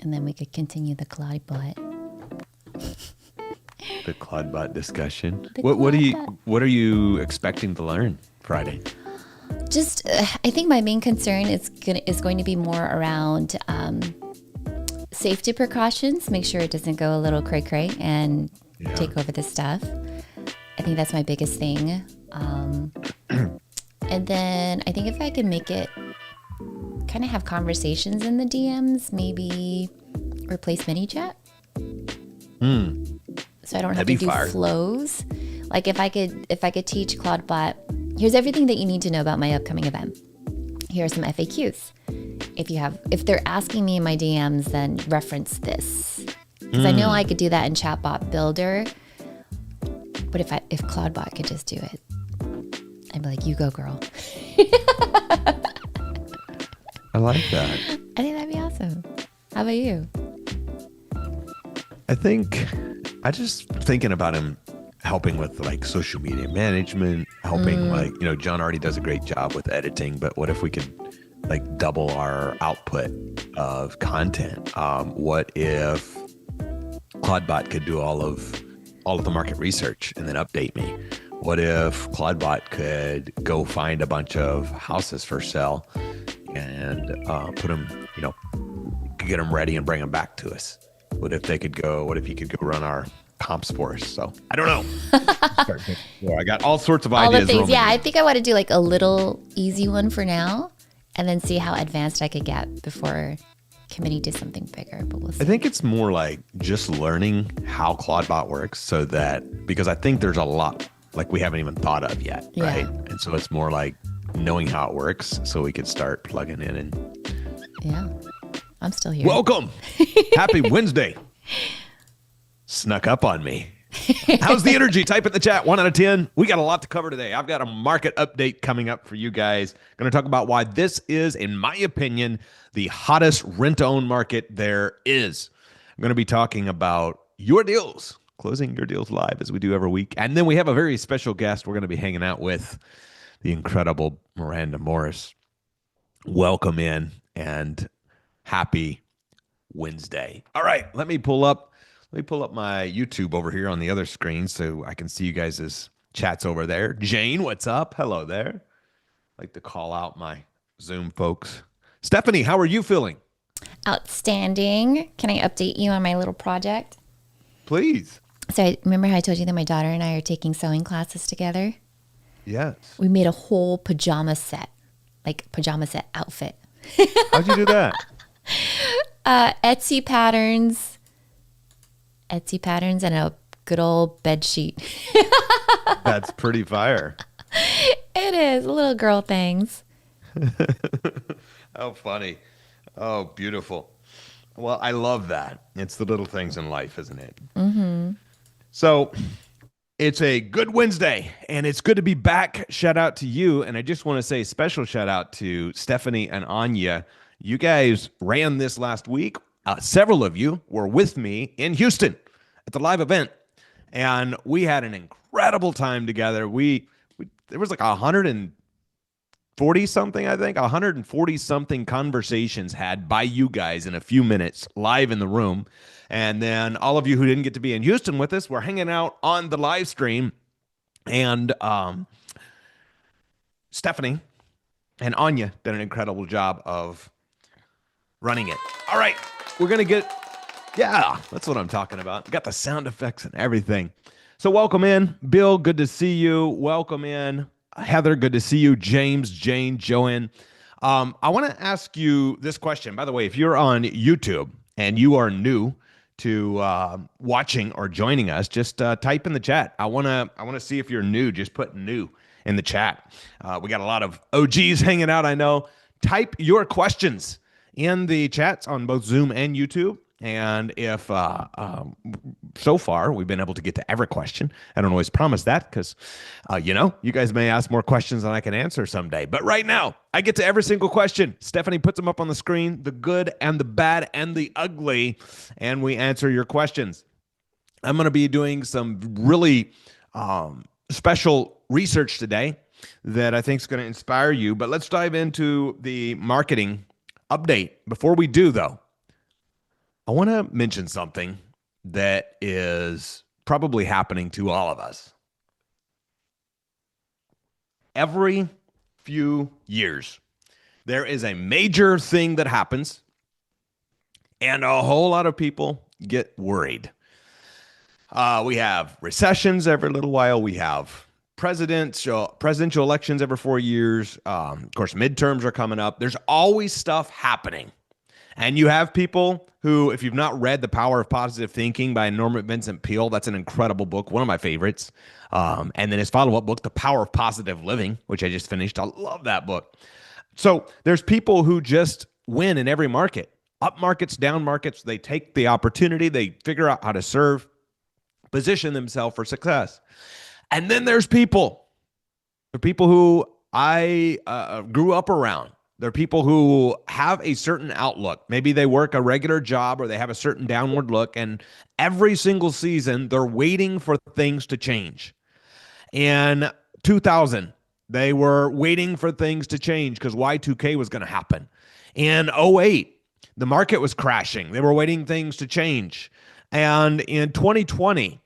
and then we could continue the Cloudbot. The Cloudbot discussion. The What are you expecting to learn Friday? Just, I think my main concern is going to be more around safety precautions. Make sure it doesn't go a little cray-cray and take over the stuff. I think that's my biggest thing. And then I think if I can make it kind of have conversations in the DMs, maybe replace ManyChat. So I don't have to do flows. Like if I could teach Cloudbot, here's everything that you need to know about my upcoming event. Here are some FAQs. If they're asking me in my DMs, then reference this. Because I know I could do that in Chatbot Builder. But if Cloudbot could just do it, I'd be like, you go, girl. I like that. I think that'd be awesome. How about you? I just thinking about him helping with like social media management, helping John already does a great job with editing, but what if we could like double our output of content? What if Cloudbot could do all of the market research and then update me? What if Cloudbot could go find a bunch of houses for sale and put them, get them ready and bring them back to us? What if he could go run our comps for us? So I don't know. I got all sorts of ideas. All the things. Yeah, I think I want to do like a little easy one for now and then see how advanced I could get before committing to something bigger, but we'll see. I think it's more like just learning how Cloudbot works so that, because I think there's a lot like we haven't even thought of yet, right? And so it's more like knowing how it works so we could start plugging in and I'm still here. Welcome. Happy Wednesday. Snuck up on me. How's the energy? Type in the chat, 1 out of 10. We got a lot to cover today. I've got a market update coming up for you guys. Going to talk about why this is, in my opinion, the hottest rent-to-own market there is. I'm going to be talking about your deals, closing your deals live as we do every week. And then we have a very special guest we're going to be hanging out with, the incredible Miranda Morris. Welcome in and happy Wednesday. All right, let me pull up my YouTube over here on the other screen so I can see you guys' chats over there. Jane, what's up? Hello there. I'd like to call out my Zoom folks. Stephanie, how are you feeling? Outstanding. Can I update you on my little project? Please. So remember how I told you that my daughter and I are taking sewing classes together? Yes. We made a whole pajama set outfit. How'd you do that? Etsy patterns and a good old bed sheet. That's pretty fire. It is. Little girl things. How funny. Oh, beautiful. Well, I love that. It's the little things in life, isn't it? Mm-hmm. So it's a good Wednesday, and it's good to be back. Shout out to you. And I just want to say special shout out to Stephanie and Anya. You guys ran this last week. Several of you were with me in Houston at the live event, and we had an incredible time together. There was like 140 something conversations had by you guys in a few minutes live in the room. And then all of you who didn't get to be in Houston with us were hanging out on the live stream. And Stephanie and Anya did an incredible job of running it. All right, we're going to that's what I'm talking about. Got the sound effects and everything. So welcome in. Bill, good to see you. Welcome in. Heather, good to see you. James, Jane, Joanne. I want to ask you this question. By the way, if you're on YouTube and you are new to watching or joining us, just type in the chat. I want to see if you're new. Just put new in the chat. We got a lot of OGs hanging out, I know. Type your questions in the chats on both Zoom and YouTube. And if so far we've been able to get to every question, I don't always promise that because, you guys may ask more questions than I can answer someday. But right now, I get to every single question. Stephanie puts them up on the screen, the good and the bad and the ugly, and we answer your questions. I'm going to be doing some really special research today that I think is going to inspire you. But let's dive into the marketing update. Before we do, though, I want to mention something that is probably happening to all of us. Every few years, there is a major thing that happens, and a whole lot of people get worried. We have recessions every little while. We have presidential elections every 4 years. Of course, midterms are coming up. There's always stuff happening. And you have people who, if you've not read The Power of Positive Thinking by Norman Vincent Peale, that's an incredible book, one of my favorites. And then his follow-up book, The Power of Positive Living, which I just finished. I love that book. So there's people who just win in every market, up markets, down markets. They take the opportunity, they figure out how to serve, position themselves for success. And then there's people. There are people who I grew up around. There are people who have a certain outlook. Maybe they work a regular job or they have a certain downward look. And every single season, they're waiting for things to change. In 2000, they were waiting for things to change because Y2K was going to happen. In '08, the market was crashing. They were waiting things to change. And in 2020,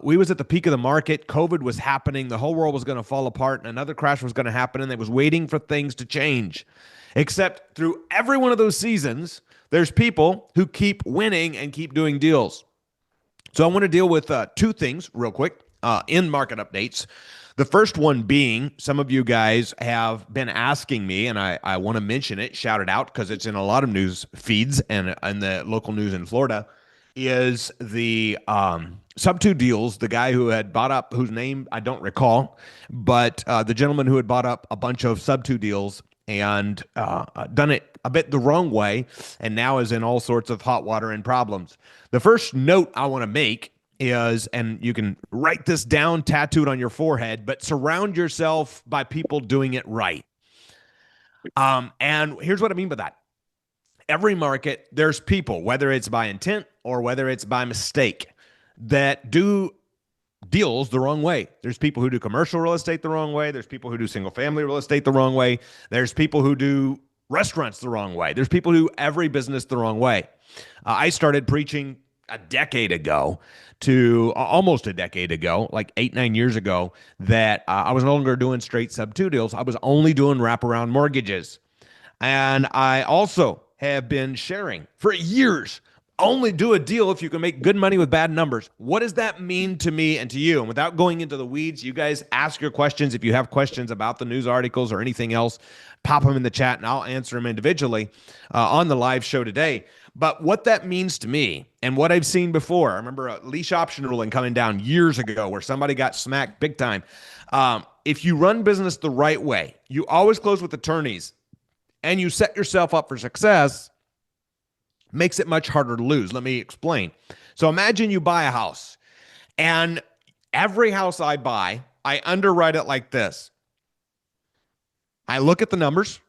we was at the peak of the market. COVID was happening. The whole world was going to fall apart and another crash was going to happen. And they was waiting for things to change. Except through every one of those seasons, there's people who keep winning and keep doing deals. So I want to deal with two things real quick in market updates. The first one being, some of you guys have been asking me, and I want to mention it, shout it out, because it's in a lot of news feeds and the local news in Florida, is the sub-2 deals, the guy who had bought up, whose name I don't recall, but the gentleman who had bought up a bunch of sub-2 deals and done it a bit the wrong way, and now is in all sorts of hot water and problems. The first note I want to make is, and you can write this down, tattooed on your forehead, but surround yourself by people doing it right. And here's what I mean by that. Every market, there's people, whether it's by intent or whether it's by mistake, that do deals the wrong way. There's people who do commercial real estate the wrong way. There's people who do single family real estate the wrong way. There's people who do restaurants the wrong way. There's people who do every business the wrong way. I started preaching a decade ago to almost a decade ago, like 8-9 years ago, that I was no longer doing straight sub-2 deals. I was only doing wraparound mortgages. And I also have been sharing for years, only do a deal if you can make good money with bad numbers. What does that mean to me and to you? And without going into the weeds, you guys ask your questions. If you have questions about the news articles or anything else, pop them in the chat and I'll answer them individually on the live show today. But what that means to me and what I've seen before, I remember a leash option ruling coming down years ago where somebody got smacked big time. If you run business the right way, you always close with attorneys and you set yourself up for success, makes it much harder to lose. Let me explain. So imagine you buy a house, and every house I buy, I underwrite it like this. I look at the numbers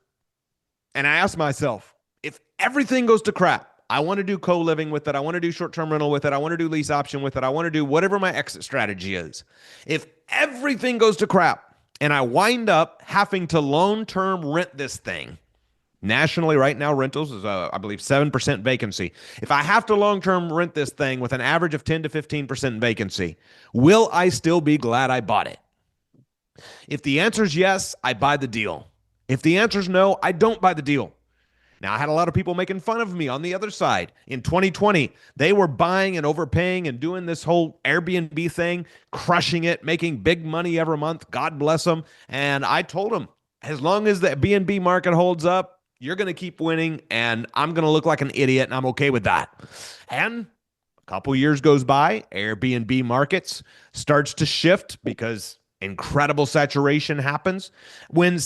and I ask myself, if everything goes to crap, I want to do co-living with it. I want to do short-term rental with it. I want to do lease option with it. I want to do whatever my exit strategy is. If everything goes to crap and I wind up having to long-term rent this thing, nationally right now, rentals is, I believe, 7% vacancy. If I have to long-term rent this thing with an average of 10 to 15% vacancy, will I still be glad I bought it? If the answer is yes, I buy the deal. If the answer is no, I don't buy the deal. Now, I had a lot of people making fun of me on the other side. In 2020, they were buying and overpaying and doing this whole Airbnb thing, crushing it, making big money every month. God bless them. And I told them, as long as the B&B market holds up, you're going to keep winning, and I'm going to look like an idiot, and I'm okay with that. And a couple years goes by, Airbnb markets starts to shift because incredible saturation happens. When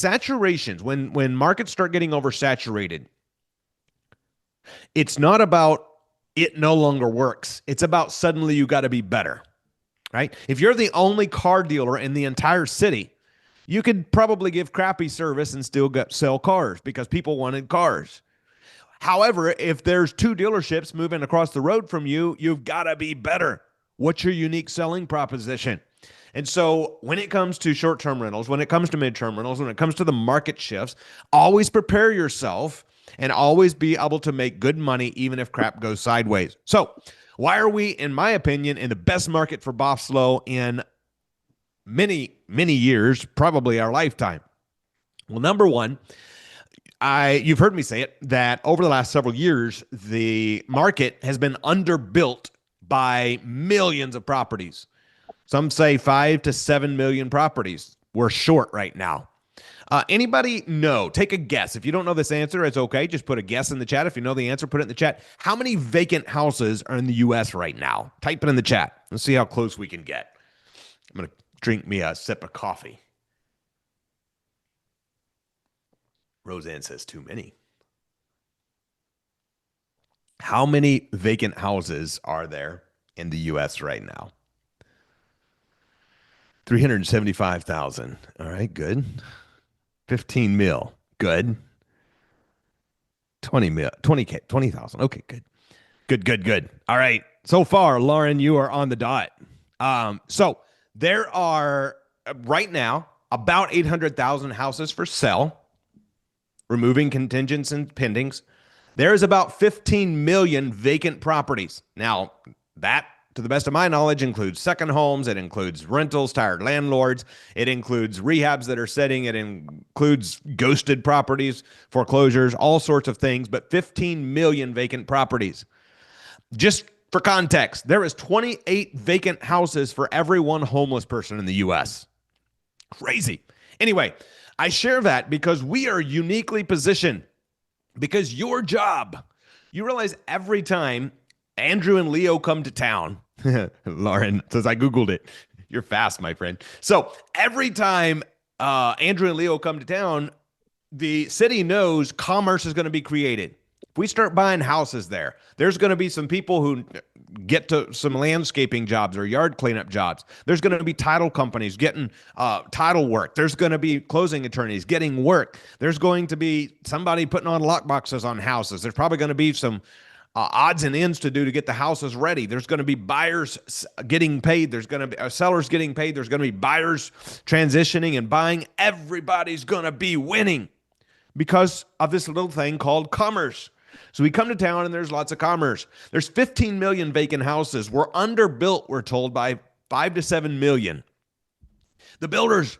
markets start getting oversaturated, it's not about it no longer works. It's about suddenly you got to be better, right? If you're the only car dealer in the entire city, you could probably give crappy service and still sell cars because people wanted cars. However, if there's two dealerships moving across the road from you, you've got to be better. What's your unique selling proposition? And so when it comes to short-term rentals, when it comes to mid-term rentals, when it comes to the market shifts, always prepare yourself and always be able to make good money even if crap goes sideways. So, why are we, in my opinion, in the best market for Bofslow in many, many years, probably our lifetime? Well, number one, you've heard me say it, that over the last several years, the market has been underbuilt by millions of properties. Some say 5 to 7 million properties. We're short right now. Anybody know? Take a guess. If you don't know this answer, it's okay. Just put a guess in the chat. If you know the answer, put it in the chat. How many vacant houses are in the U.S. right now? Type it in the chat. Let's see how close we can get. I'm going to drink me a sip of coffee. Roseanne says too many. How many vacant houses are there in the U.S. right now? 375,000. All right, good. 15 mil. Good. 20,000. Okay, good. All right. So far, Lauren, you are on the dot. So there are right now about 800,000 houses for sale, removing contingents and pendings. There's about 15 million vacant properties. Now, that, to the best of my knowledge, includes second homes. It includes rentals, tired landlords. It includes rehabs that are sitting. It includes ghosted properties, foreclosures, all sorts of things, but 15 million vacant properties. Just for context, there is 28 vacant houses for every one homeless person in the U.S. Crazy. Anyway, I share that because we are uniquely positioned. Because your job, you realize every time Andrew and Leo come to town, Lauren says, I Googled it. You're fast, my friend. So every time Andrew and Leo come to town, the city knows commerce is going to be created. If we start buying houses there, there's going to be some people who get to some landscaping jobs or yard cleanup jobs. There's going to be title companies getting title work. There's going to be closing attorneys getting work. There's going to be somebody putting on lock boxes on houses. There's probably going to be some odds and ends to do to get the houses ready. There's going to be buyers getting paid. There's going to be sellers getting paid. There's going to be buyers transitioning and buying. Everybody's going to be winning because of this little thing called commerce. So we come to town and there's lots of commerce. There's 15 million vacant houses. We're underbuilt, we're told, by 5 to 7 million. The builders,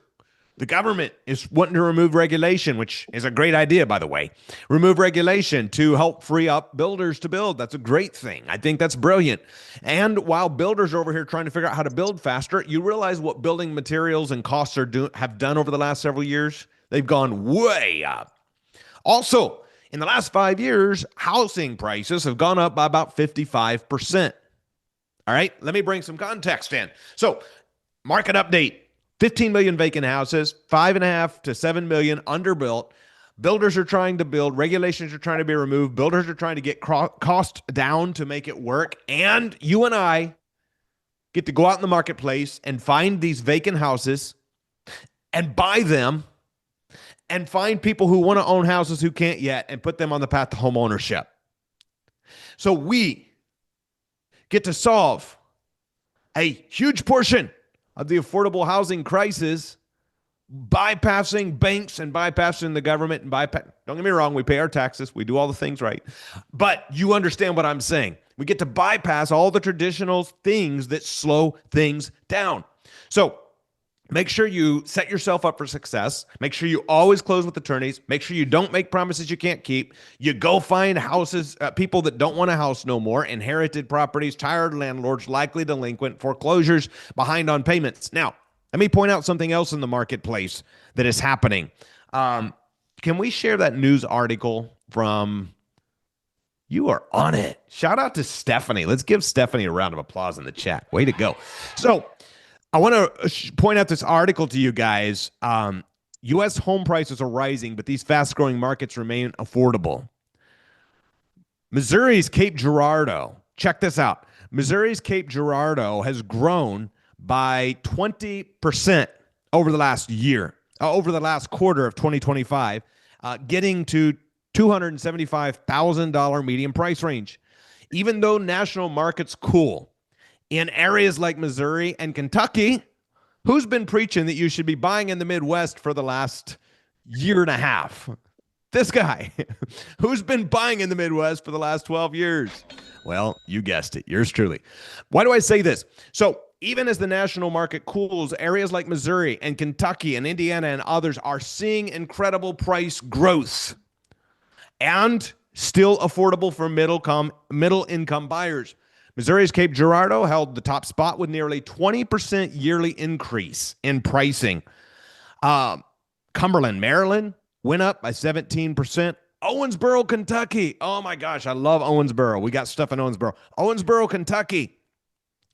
the government is wanting to remove regulation, which is a great idea, by the way. Remove regulation to help free up builders to build. That's a great thing. I think that's brilliant. And while builders are over here trying to figure out how to build faster, you realize what building materials and costs have done over the last several years? They've gone way up. Also, in the last 5 years, housing prices have gone up by about 55%. All right, let me bring some context in. So, market update, 15 million vacant houses, 5.5 to 7 million underbuilt. Builders are trying to build. Regulations are trying to be removed. Builders are trying to get cost down to make it work. And you and I get to go out in the marketplace and find these vacant houses and buy them and find people who want to own houses who can't yet and put them on the path to home ownership. So we get to solve a huge portion of the affordable housing crisis, bypassing banks and bypassing the government. And don't get me wrong, we pay our taxes. We do all the things right. But you understand what I'm saying. We get to bypass all the traditional things that slow things down. So make sure you set yourself up for success. Make sure you always close with attorneys. Make sure you don't make promises you can't keep. You go find houses, people that don't want a house no more, inherited properties, tired landlords, likely delinquent, foreclosures, behind on payments. Now, let me point out something else in the marketplace that is happening. Can we share that news article from... You are on it. Shout out to Stephanie. Let's give Stephanie a round of applause in the chat. Way to go. So, I want to point out this article to you guys. U.S. home prices are rising, but these fast-growing markets remain affordable. Missouri's Cape Girardeau. Check this out. Missouri's Cape Girardeau has grown by 20% over the last year, over the last quarter of 2025, getting to $275,000 median price range. Even though national markets cool, in areas like Missouri and Kentucky, who's been preaching that you should be buying in the Midwest for the last year and a half? This guy, who's been buying in the Midwest for the last 12 years. Well, you guessed it. Yours truly. Why do I say this? So, even as the national market cools, areas like Missouri and Kentucky and Indiana and others are seeing incredible price growth and still affordable for middle income buyers. Missouri's Cape Girardeau held the top spot with nearly 20% yearly increase in pricing. Cumberland, Maryland went up by 17%. Owensboro, Kentucky. Oh my gosh, I love Owensboro. We got stuff in Owensboro. Owensboro, Kentucky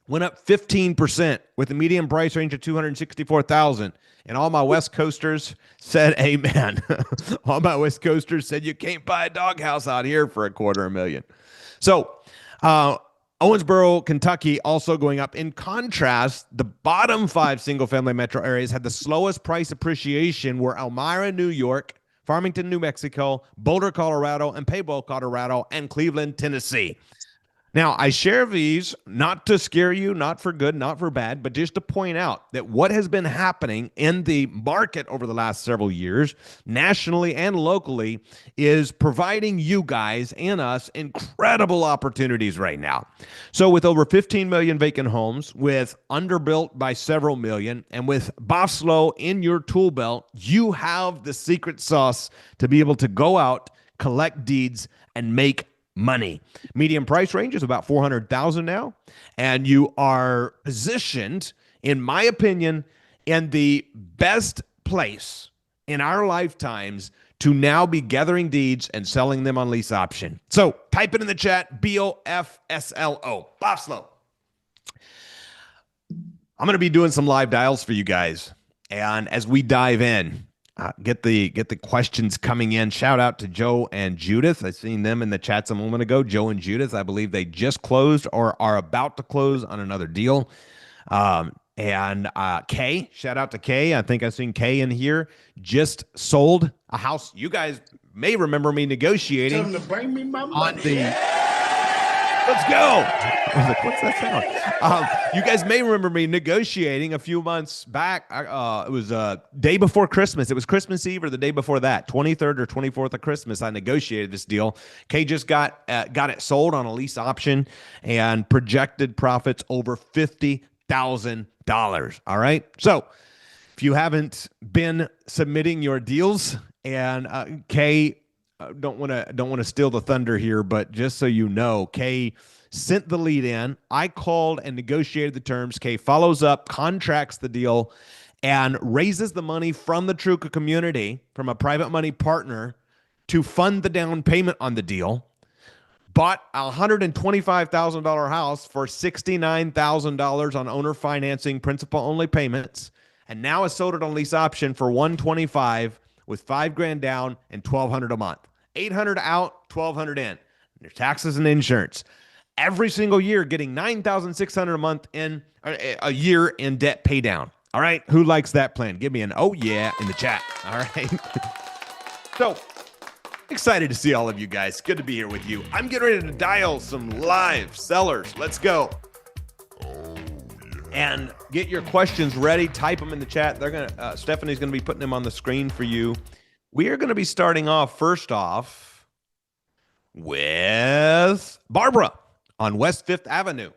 went up 15% with a median price range of 264,000. And all my West Coasters said amen. All my West Coasters said you can't buy a doghouse out here for $250,000. So, Owensboro, Kentucky also going up. In contrast, the bottom 5 single-family metro areas had the slowest price appreciation were Elmira, New York, Farmington, New Mexico, Boulder, Colorado, and Pueblo, Colorado, and Cleveland, Tennessee. Now, I share these not to scare you, not for good, not for bad, but just to point out that what has been happening in the market over the last several years, nationally and locally, is providing you guys and us incredible opportunities right now. So with over 15 million vacant homes, with underbuilt by several million, and with Boslow in your tool belt, you have the secret sauce to be able to go out, collect deeds, and make money. Median price range is about 400,000 now, and you are positioned, in my opinion, in the best place in our lifetimes to now be gathering deeds and selling them on lease option. So type it in the chat, BOFSLO, Boslow. I'm going to be doing some live dials for you guys, and as we dive in, get the questions coming in. Shout out to Joe and Judith. I seen them in the chats a moment ago. Joe and Judith, I believe they just closed or are about to close on another deal. And Kay, shout out to Kay. I think I've seen Kay in here. Just sold a house. You guys may remember me negotiating Tell them to bring me my on money. the. Let's go. I was like, what's that sound? You guys may remember me negotiating a few months back. It was day before Christmas. It was Christmas Eve or the day before that, 23rd or 24th of Christmas. I negotiated this deal. Kay just got it sold on a lease option and projected profits over $50,000. All right. So if you haven't been submitting your deals, and Kay, don't want to steal the thunder here, but just so you know, Kay sent the lead in. I called and negotiated the terms. Kay follows up, contracts the deal, and raises the money from the Truka community, from a private money partner, to fund the down payment on the deal. Bought a $125,000 house for $69,000 on owner financing, principal only payments, and now has sold it on lease option for $125,000 with $5,000 down and $1,200 a month. $800 out, $1,200 in. There's taxes and insurance. Every single year, getting $9,600 a month in a year in debt pay down. All right, who likes that plan? Give me an oh yeah in the chat. All right. So excited to see all of you guys. Good to be here with you. I'm getting ready to dial some live sellers. Let's go. And get your questions ready. Type them in the chat. Stephanie's gonna be putting them on the screen for you. We are gonna be starting off first off with Barbara on West 5th Avenue.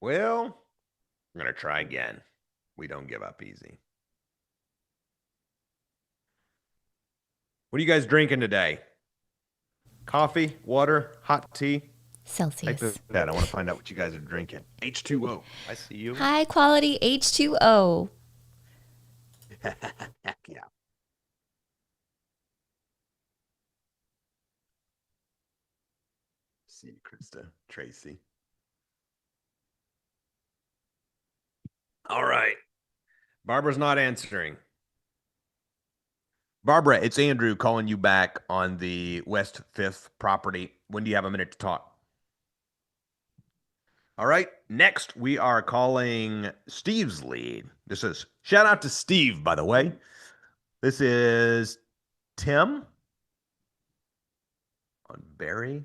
Well, I'm going to try again. We don't give up easy. What are you guys drinking today? Coffee, water, hot tea? Celsius. That. I want to find out what you guys are drinking. H2O. I see you. High quality H2O. Heck yeah. see you, Krista. Tracy. All right. Barbara's not answering. Barbara, it's Andrew calling you back on the West 5th property. When do you have a minute to talk? All right. Next, we are calling Steve's lead. This is shout out to Steve, by the way. This is Tim on Barry.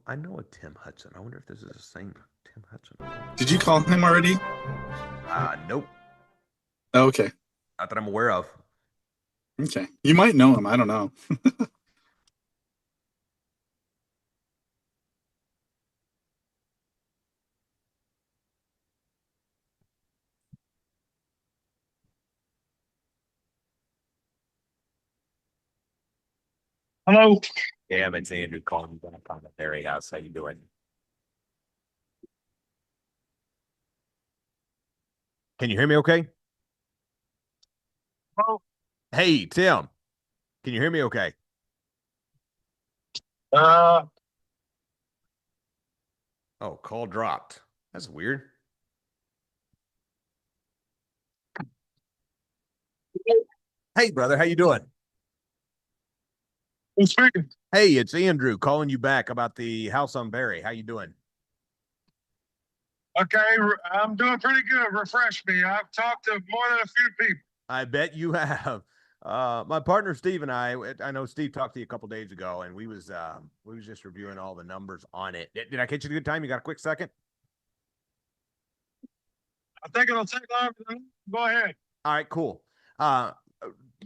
I know a Tim Hudson. I wonder if this is the same Tim Hudson. Did you call him already? Nope. Oh, okay. Not that I'm aware of. Okay. You might know him. I don't know. Hello. Yeah, it's Andrew calling you back on the Barry house. How you doing? Can you hear me okay? Hello. Hey, Tim. Can you hear me okay? Uh, Oh, call dropped. That's weird. Hey, brother, how you doing? who's speaking? Hey, it's Andrew calling you back about the house on Barry. How you doing? Okay, I'm doing pretty good. Refresh me. I've talked to more than a few people. I bet you have. My partner Steve and I know Steve talked to you a couple days ago, and we was just reviewing all the numbers on it. Did I catch you at a good time? You got a quick second? I think it'll take longer than go ahead. All right, cool.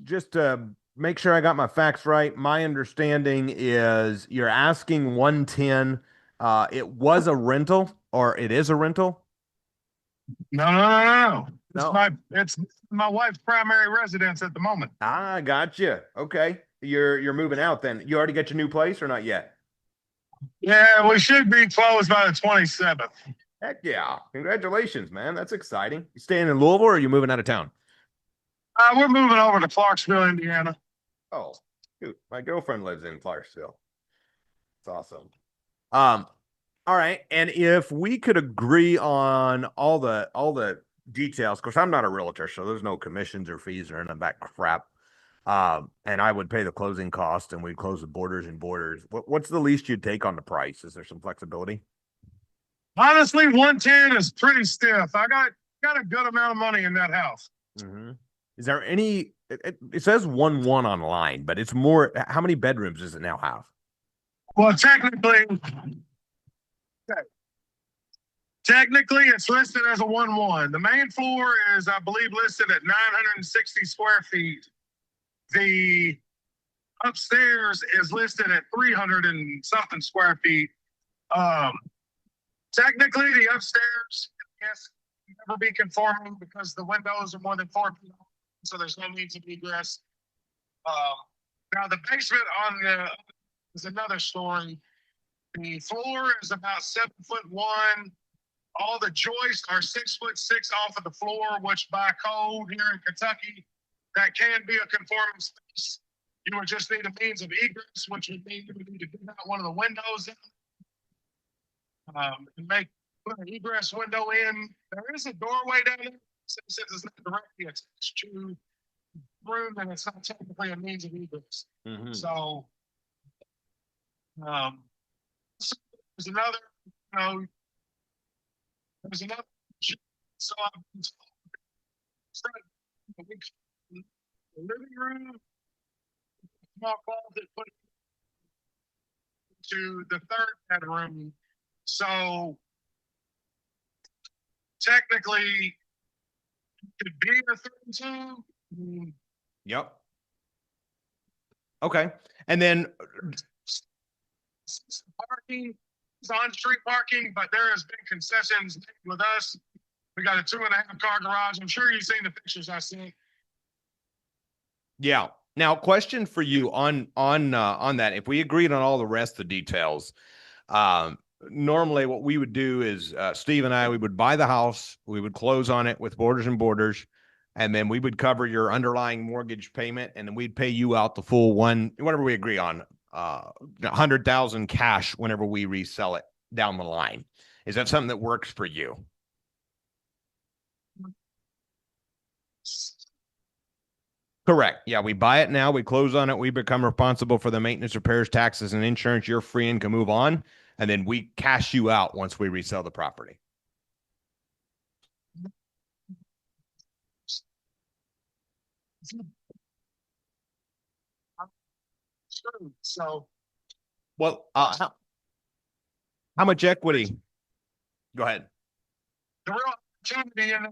Just to make sure I got my facts right, my understanding is you're asking 110. It was a rental, or it is a rental? No. No. It's my wife's primary residence at the moment. Ah, gotcha. Okay. You're moving out then. You already got your new place or not yet? Yeah, we should be closed by the 27th. Heck yeah. Congratulations, man. That's exciting. You staying in Louisville or are you moving out of town? We're moving over to Clarksville, Indiana. Oh, shoot. My girlfriend lives in Clarksville. It's awesome. All right. And if we could agree on all the details, of course, I'm not a realtor, so there's no commissions or fees or any of that crap. And I would pay the closing cost and we'd close the borders and borders. What's the least you'd take on the price? Is there some flexibility? Honestly, 110 is pretty stiff. I got a good amount of money in that house. Mm-hmm. Is there any? It says 1-1 online, but it's more. How many bedrooms does it now have? Well, technically, it's listed as a 1-1. The main floor is, I believe, listed at 960 square feet. The upstairs is listed at 300 and something square feet. Technically, the upstairs, yes, can never be conforming because the windows are more than 4 feet, so there's no need to be egress. Now, the basement on the is another story. The floor is about 7'1". All the joists are 6'6" off of the floor, which by code here in Kentucky, that can be a conforming space. You would just need a means of egress, which would mean you would need to dig out one of the windows and put an egress window in. There is a doorway down there. Since it's not directly attached to the room, and it's not technically a means of egress. Mm-hmm. So, there's another, there's another. So the living room, small closet, put to the third bedroom. So technically, it could be a 32. Yep. Okay. And then parking is on-street parking, but there has been concessions with us. We got a 2.5 car garage. I'm sure you've seen the pictures I sent. yeah. Now, question for you on that. If we agreed on all the rest of the details, normally what we would do is Steve and I, we would buy the house, we would close on it with borders and borders, and then we would cover your underlying mortgage payment, and then we'd pay you out the full whatever we agree on, 100,000 cash whenever we resell it down the line. Is that something that works for you? Correct. Yeah, we buy it now, we close on it, we become responsible for the maintenance, repairs, taxes, and insurance. You're free and can move on, and then we cash you out once we resell the property. So Well, how much equity? Go ahead. the real opportunity in it.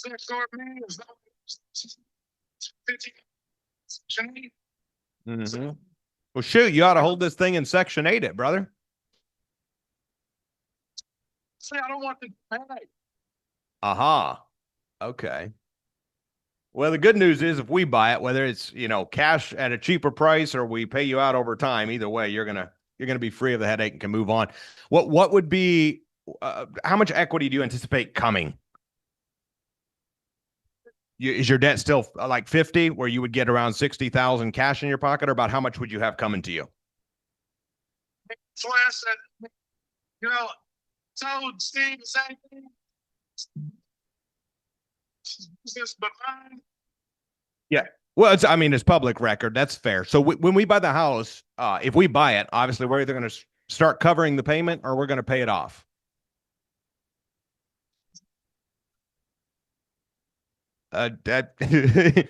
Next door to me is 50. Mm-hmm. Well, shoot, you ought to hold this thing in Section 8 it, brother. See, I don't want to pay. Aha. Okay. Well, the good news is if we buy it, whether it's, cash at a cheaper price or we pay you out over time, either way, you're going to be free of the headache and can move on. What would be, how much equity do you anticipate coming? Is your debt still like 50 where you would get around 60,000 cash in your pocket, or about how much would you have coming to you? That's why I said, told Steve the same thing. But mine. Yeah. Well, it's public record. That's fair. So when we buy the house, if we buy it, obviously we're either going to start covering the payment or we're going to pay it off. That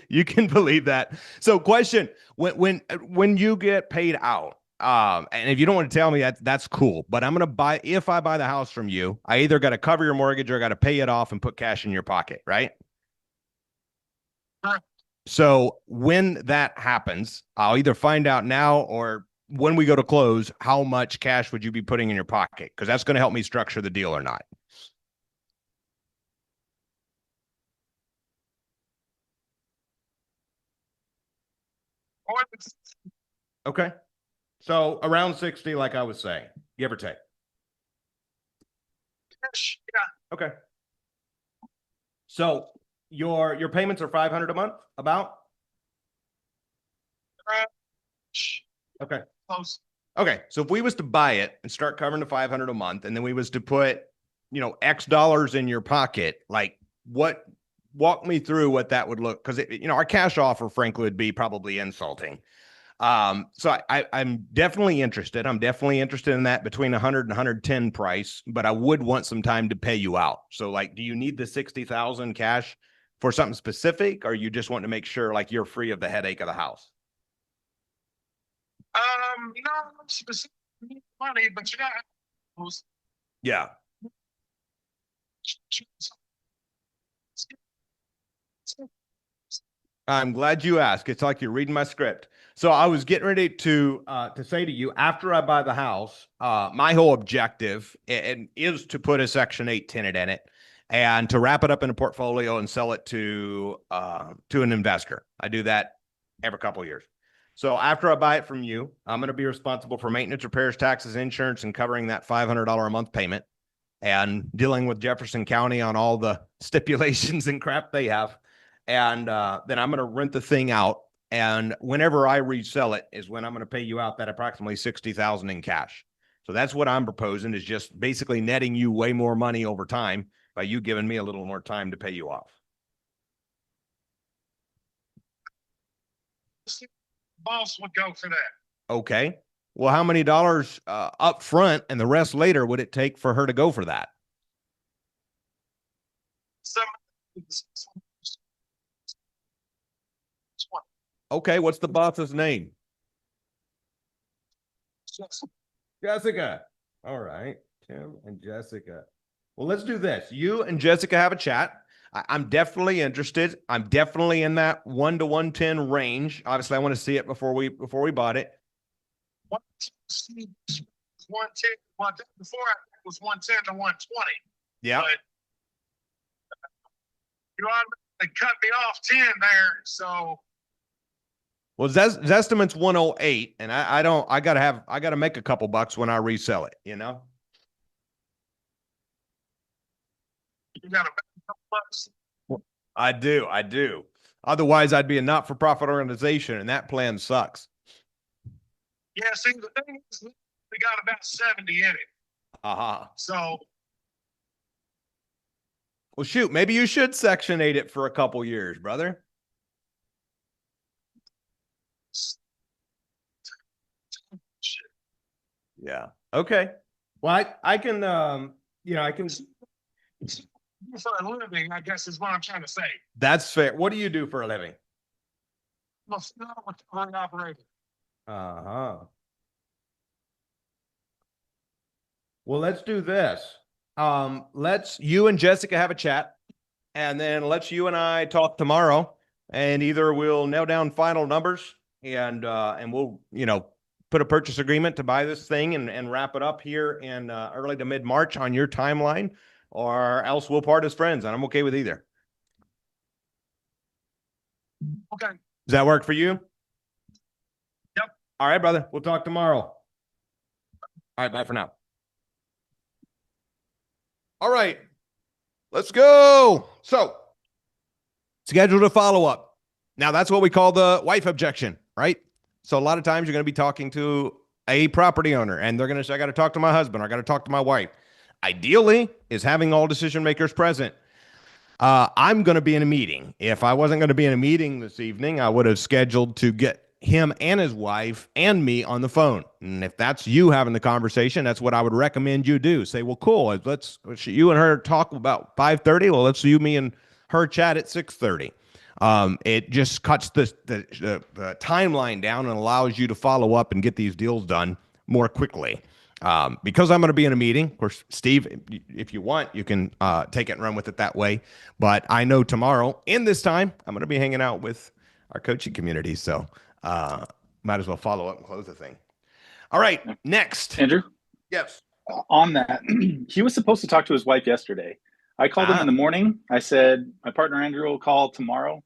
you can believe that. So question, when you get paid out, and if you don't want to tell me that's cool, but if I buy the house from you, I either got to cover your mortgage or got to pay it off and put cash in your pocket, right? Right. So when that happens, I'll either find out now or when we go to close, how much cash would you be putting in your pocket? Because that's going to help me structure the deal or not. Okay. So around 60, like I was saying, give or take. Yeah. Okay. So your payments are $500 a month, about? Okay. Close. Okay. So if we was to buy it and start covering the $500 a month, and then we was to put, X dollars in your pocket, like walk me through what that would look, because our cash offer, frankly, would be probably insulting. So I'm definitely interested. I'm definitely interested in that between 100 and 110 price, but I would want some time to pay you out. So do you need the 60,000 cash for something specific, or you just want to make sure you're free of the headache of the house? No specific money, but Yeah. I'm glad you asked. It's like you're reading my script. So I was getting ready to say to you, after I buy the house, my whole objective is to put a Section 8 tenant in it and to wrap it up in a portfolio and sell it to an investor. I do that every couple of years. So after I buy it from you, I'm going to be responsible for maintenance, repairs, taxes, insurance, and covering that $500 a month payment and dealing with Jefferson County on all the stipulations and crap they have. And then I'm going to rent the thing out. And whenever I resell it is when I'm going to pay you out that approximately 60,000 in cash. So that's what I'm proposing, is just basically netting you way more money over time by you giving me a little more time to pay you off. Boss would go for that. Okay. Well, how many dollars up front and the rest later would it take for her to go for that? Okay. What's the boss's name? Jessica. All right. Tim and Jessica. Well, let's do this. You and Jessica have a chat. I'm definitely interested. I'm definitely in that 1 to 110 range. Obviously, I want to see it before we bought it. 110. Before it was 110 to 120. Yeah. But you automatically cut me off 10 there. So. Well, Zestimate's 108, and I gotta make a couple bucks when I resell it, You got to make a couple plus. I do. Otherwise, I'd be a not-for-profit organization, and that plan sucks. Yeah, see, the thing is, we got about 70 in it. Uh-huh. So, Well, shoot, maybe you should Section 8 it for a couple years, brother. shit. Yeah. Okay. Well, I can, I can. For a living, I guess is what I'm trying to say. That's fair. What do you do for a living? I'm a funeral recovery operator. Uh-huh. Well, let's do this. Let's you and Jessica have a chat, and then let's you and I talk tomorrow, and either we'll nail down final numbers and we'll, put a purchase agreement to buy this thing and wrap it up here in early to mid-March on your timeline, or else we'll part as friends, and I'm okay with either. Okay. Does that work for you? Yep. All right, brother. We'll talk tomorrow. All right, bye for now. All right, let's go. So, scheduled a follow-up. Now, that's what we call the wife objection, right? So a lot of times you're going to be talking to a property owner, and they're going to say, I got to talk to my husband, or I got to talk to my wife. Ideally, is having all decision makers present. I'm going to be in a meeting. If I wasn't going to be in a meeting this evening, I would have scheduled to get him and his wife and me on the phone. And if that's you having the conversation, that's what I would recommend you do. Say, well, cool. Let's you and her talk about 5:30. Well, let's you, me, and her chat at 6:30. It just cuts the timeline down and allows you to follow up and get these deals done more quickly. Because I'm going to be in a meeting, of course, Steve, if you want, you can take it and run with it that way. But I know tomorrow in this time, I'm going to be hanging out with our coaching community. So might as well follow up and close the thing. All right, next. Andrew? Yes. On that, he was supposed to talk to his wife yesterday. I called him in the morning. I said, my partner Andrew will call tomorrow.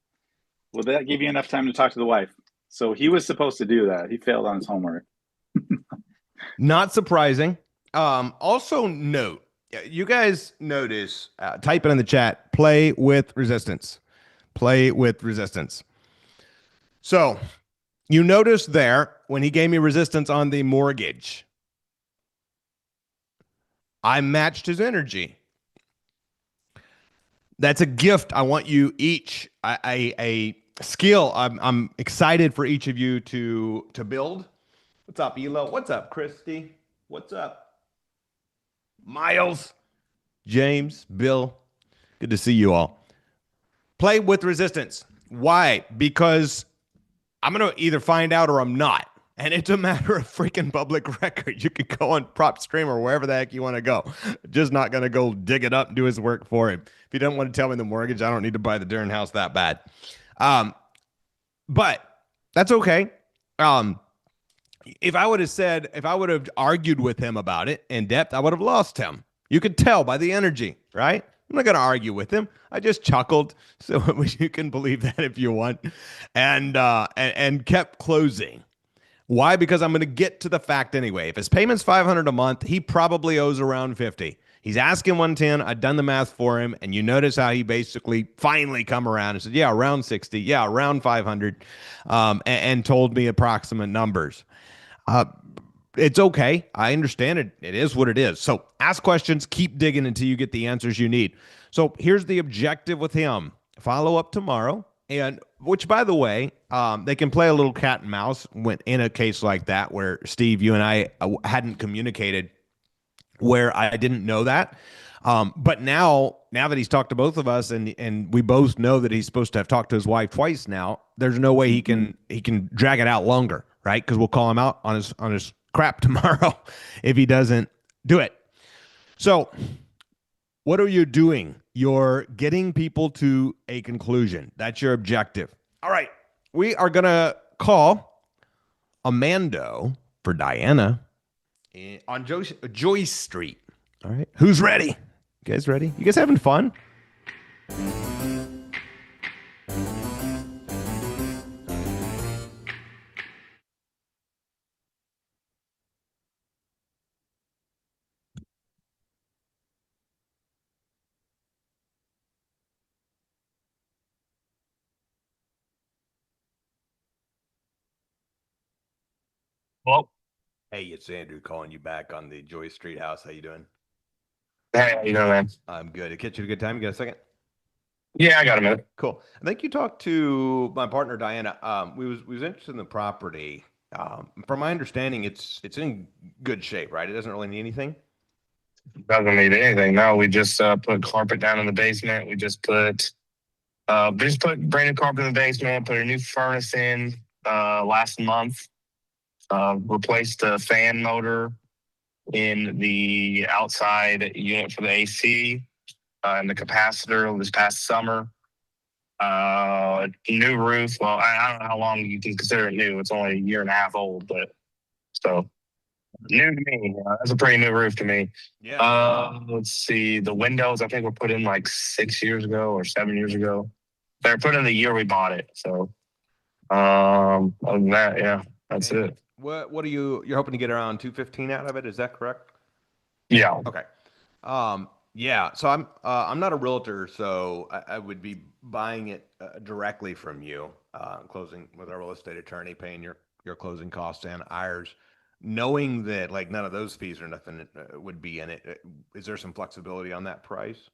Will that give you enough time to talk to the wife? So he was supposed to do that. He failed on his homework. Not surprising. Also note, you guys notice, type it in the chat, play with resistance. Play with resistance. So you notice there when he gave me resistance on the mortgage, I matched his energy. That's a gift. I want you each a skill. I'm excited for each of you to build. What's up, Elo? What's up, Christy? What's up, Miles, James, Bill? Good to see you all. Play with resistance. Why? Because I'm going to either find out or I'm not. And it's a matter of freaking public record. You can go on PropStream or wherever the heck you want to go. Just not going to go dig it up and do his work for him. If he doesn't want to tell me the mortgage, I don't need to buy the darn house that bad. But that's okay. If I would have argued with him about it in depth, I would have lost him. You could tell by the energy, right? I'm not going to argue with him. I just chuckled, so you can believe that if you want, and kept closing. Why? Because I'm going to get to the fact anyway. If his payment's $500 a month, he probably owes around $50. He's asking $110. I've done the math for him, and you notice how he basically finally come around and said, "Yeah, around $60. Yeah, around $500," and told me approximate numbers. It's okay. I understand it. It is what it is. So ask questions, keep digging until you get the answers you need. So here's the objective with him. Follow up tomorrow. And which, by the way, they can play a little cat and mouse when in a case like that where, Steve, you and I hadn't communicated, where I didn't know that. But now that he's talked to both of us and we both know that he's supposed to have talked to his wife twice now, there's no way he can drag it out longer, right? Because we'll call him out on his crap tomorrow if he doesn't do it. So what are you doing? You're getting people to a conclusion. That's your objective. All right. We are going to call Amando for Diana on Joyce Street. All right. Who's ready? You guys ready? You guys having fun? Well, Hey, it's Andrew calling you back on the Joy Street house. How you doing? hey, how you doing, man? I'm good. Did I catch you at a good time? You got a second? Yeah, I got a minute. Cool. I think you talked to my partner Diana. We was interested in the property. From my understanding, it's in good shape, right? It doesn't really need anything. Doesn't need anything. No, we just put carpet down in the basement. We just put brand new carpet in the basement. Put a new furnace in last month. Replaced the fan motor in the outside unit for the AC and the capacitor this past summer. New roof. Well, I don't know how long you can consider it new. It's only a year and a half old, but so new to me. That's a pretty new roof to me. Yeah. Let's see. The windows, I think, were put in like 6 years ago or 7 years ago. They were put in the year we bought it. So, other than that, yeah, that's And it. what are you're hoping to get around 215 out of it? Is that correct? Yeah. Okay. Yeah. So I'm not a realtor, so I would be buying it directly from you, closing with our real estate attorney, paying your closing costs and ours, knowing that like none of those fees or nothing would be in it. Is there some flexibility on that price?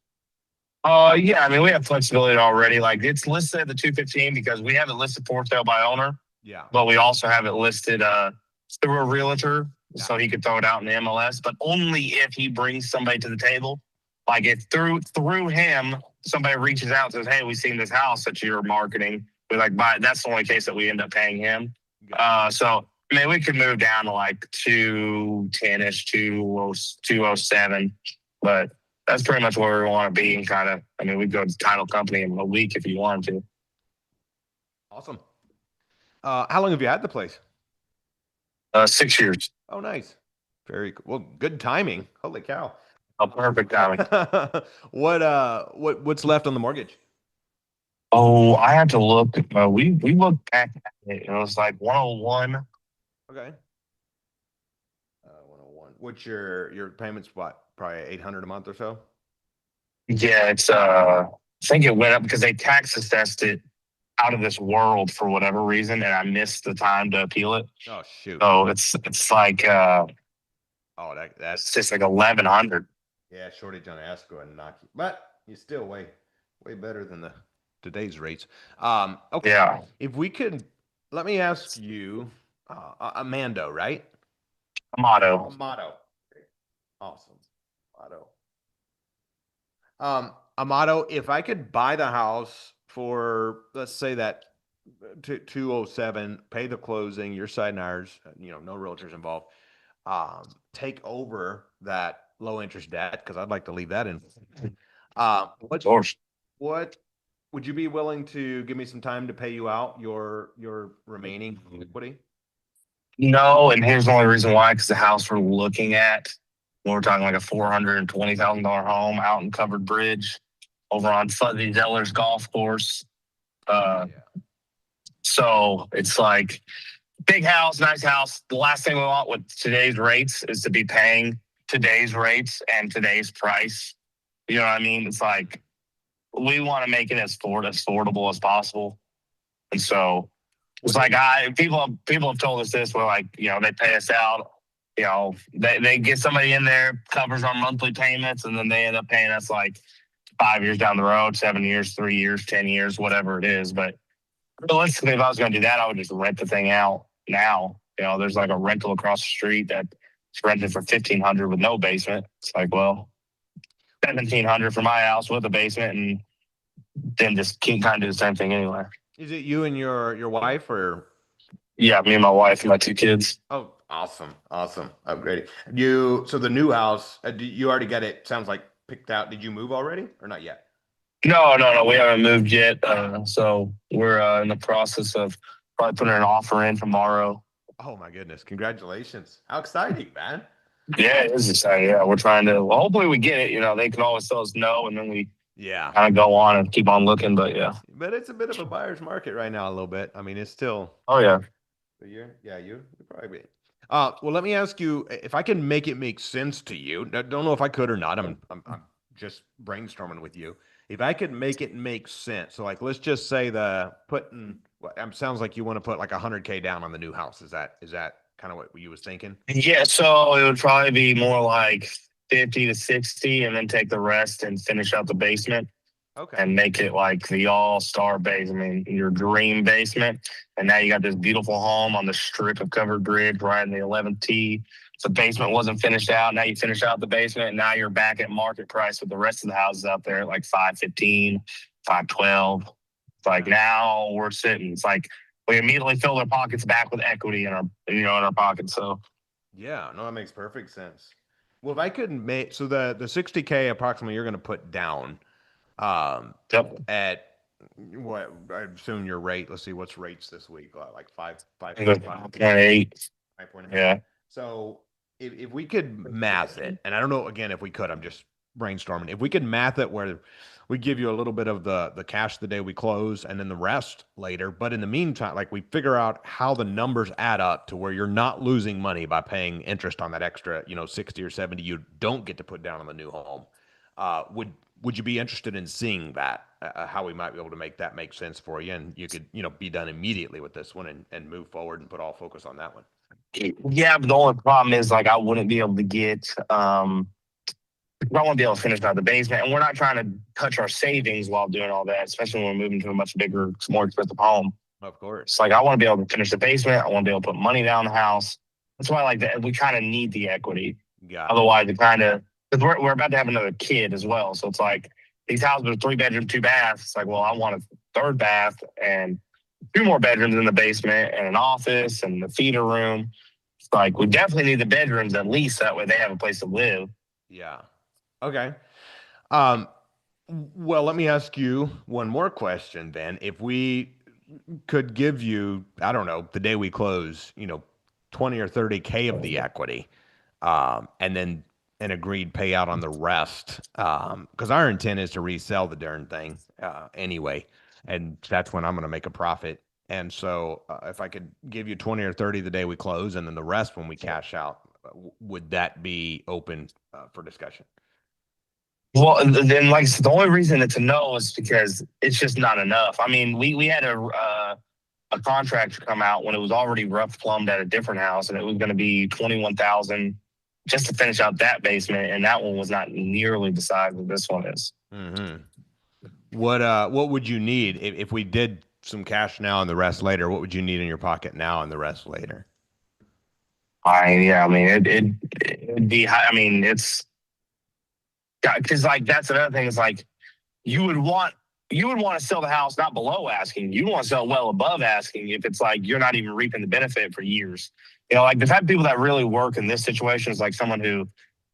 Yeah. I mean, we have flexibility already. Like it's listed at the 215 because we have it listed for sale by owner, Yeah. but we also have it listed through a realtor, Yeah. so he could throw it out in the MLS, but only if he brings somebody to the table. Like if through him somebody reaches out and says, "Hey, we've seen this house that you're marketing. We like buy it." That's the only case that we end up paying him. So I mean, we could move down to like 210-ish, 207, but that's pretty much where we want to be. And kind of, I mean, we'd go to the title company in a week if you wanted to. Awesome. How long have you had the place? 6 years. Oh, nice. Very cool. Well, good timing. Holy cow. Oh, perfect timing. What's left on the mortgage? Oh, I have to look. We looked back at it, and it was like 101. Okay. 101. What's your payments? What? Probably 800 a month or so? Yeah, it's I think it went up because they tax assessed it out of this world for whatever reason, and I missed the time to appeal it. Oh shoot. So it's like Oh, it's that's just like 1100. yeah, shortage on escrow and knock you, but you still way better than the today's rates. Okay. Yeah. If we could, let me ask you, Amando, right? Motto. Amato. Awesome. Amato. Amato, if I could buy the house for, let's say that 207, pay the closing, your side and ours, no realtors involved, take over that low interest debt, because I'd like to leave that in. Of course. What would you be willing to give me some time to pay you out your remaining equity? No, and here's the only reason why, because the house we're looking at, we're talking like a $420,000 home out in Covered Bridge over on Fuzzy Zeller's golf course. Yeah. So it's like big house, nice house. The last thing we want with today's rates is to be paying today's rates and today's price. You know what I mean? It's like we want to make it as affordable as possible. And so it's like people have told us this. We're like, they pay us out. They get somebody in there, covers our monthly payments, and then they end up paying us like 5 years down the road, 7 years, 3 years, 10 years, whatever it is. But realistically, if I was going to do that, I would just rent the thing out now. There's like a rental across the street that's rented for $1,500 with no basement. It's like, well, $1,700 for my house with a basement, and then just keep kind of do the same thing anyway. Is it you and your wife, or? Yeah, me and my wife and my 2 kids. Oh, awesome. Oh, great. So the new house, you already got it, sounds like, picked out. Did you move already or not yet? No, we haven't moved yet. So we're in the process of probably putting an offer in tomorrow. Oh my goodness. Congratulations. How exciting, man. Yeah, it is exciting. Yeah, we're trying to, well, hopefully we get it. They can always tell us no, and then we kind of go on and keep on looking. But yeah. But it's a bit of a buyer's market right now, a little bit. I mean, it's still. Oh yeah. But you probably be. Well, let me ask you, if I can make it make sense to you. I don't know if I could or not. I'm just brainstorming with you. If I could make it make sense, so like let's just say sounds like you want to put like $100K down on the new house. Is that kind of what you was thinking? Yeah, so it would probably be more like 50 to 60 and then take the rest and finish out the basement Okay. and make it like the all-star base. I mean, your dream basement. And now you got this beautiful home on the strip of covered bridge right in the 11th tee. So the basement wasn't finished out. Now you finish out the basement and now you're back at market price with the rest of the houses out there at like 515, 512. It's like now we're sitting. It's like we immediately fill our pockets back with equity in our in our pockets. So Yeah, no, that makes perfect sense. Well, if I couldn't make so the 60K approximately you're going to put down yep. at what I assume your rate. Let's see what's rates this week. Like 5.8. 5.8. Yeah. So if we could math it, and I don't know again if we could, I'm just brainstorming. If we could math it where we give you a little bit of the cash the day we close and then the rest later, but in the meantime, like we figure out how the numbers add up to where you're not losing money by paying interest on that extra, 60 or 70 you don't get to put down on the new home. Would you be interested in seeing that, how we might be able to make that make sense for you, and you could be done immediately with this one and move forward and put all focus on that one? Yeah, but the only problem is like I wouldn't be able to get I won't be able to finish out the basement, and we're not trying to touch our savings while doing all that, especially when we're moving to a much bigger, more expensive home. Of course. It's like I want to be able to finish the basement. I want to be able to put money down the house. That's why like that we kind of need the equity. Yeah. Otherwise, it kind of because we're about to have another kid as well, so it's like these houses are 3 bedroom, 2 baths. It's like, well, I want a third bath and 2 more bedrooms in the basement and an office and the feeder room. It's like we definitely need the bedrooms at least that way they have a place to live. Yeah. Okay. Well, let me ask you one more question then. If we could give you, I don't know, the day we close, 20 or 30K of the equity, and then an agreed payout on the rest, because our intent is to resell the darn thing anyway, and that's when I'm going to make a profit. And so, if I could give you 20 or 30 the day we close, and then the rest when we cash out, would that be open for discussion? Well, then, like I said, the only reason it's a no is because it's just not enough. I mean, we had a contractor come out when it was already rough plumbed at a different house, and it was going to be 21,000 just to finish out that basement, and that one was not nearly the size that this one is. Mm-hmm. What would you need if we did some cash now and the rest later? What would you need in your pocket now and the rest later? I mean, it'd be high. I mean, it's because like that's another thing. Is like you would want to sell the house not below asking. You want to sell well above asking if it's like you're not even reaping the benefit for years. Like the type of people that really work in this situation is like someone who,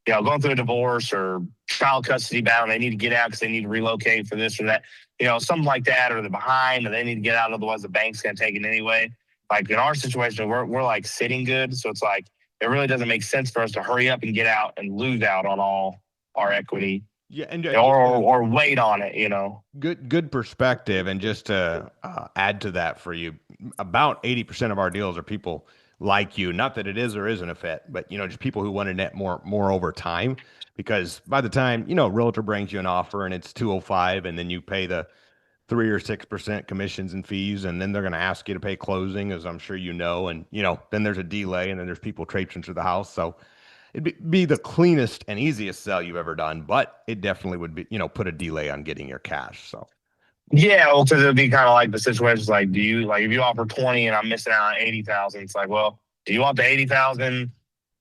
going through a divorce or child custody battle, and they need to get out because they need to relocate for this or that, something like that, or they're behind and they need to get out, otherwise the bank's gonna take it anyway. Like in our situation, we're like sitting good, so it's like it really doesn't make sense for us to hurry up and get out and lose out on all our equity. Yeah, and or wait on it, Good perspective, and just to add to that for you, about 80% of our deals are people like you. Not that it is or isn't a fit, but just people who want to net more over time. Because by the time realtor brings you an offer and it's 205, and then you pay the 3 or 6% commissions and fees, and then they're going to ask you to pay closing, as I'm sure and then there's a delay, and then there's people traipsing through the house. So it'd be the cleanest and easiest sell you've ever done, but it definitely would be, put a delay on getting your cash. So, yeah, well, because it'd be kind of like the situation's like, do you like if you offer 20 and I'm missing out on 80,000? It's like, well, do you want the 80,000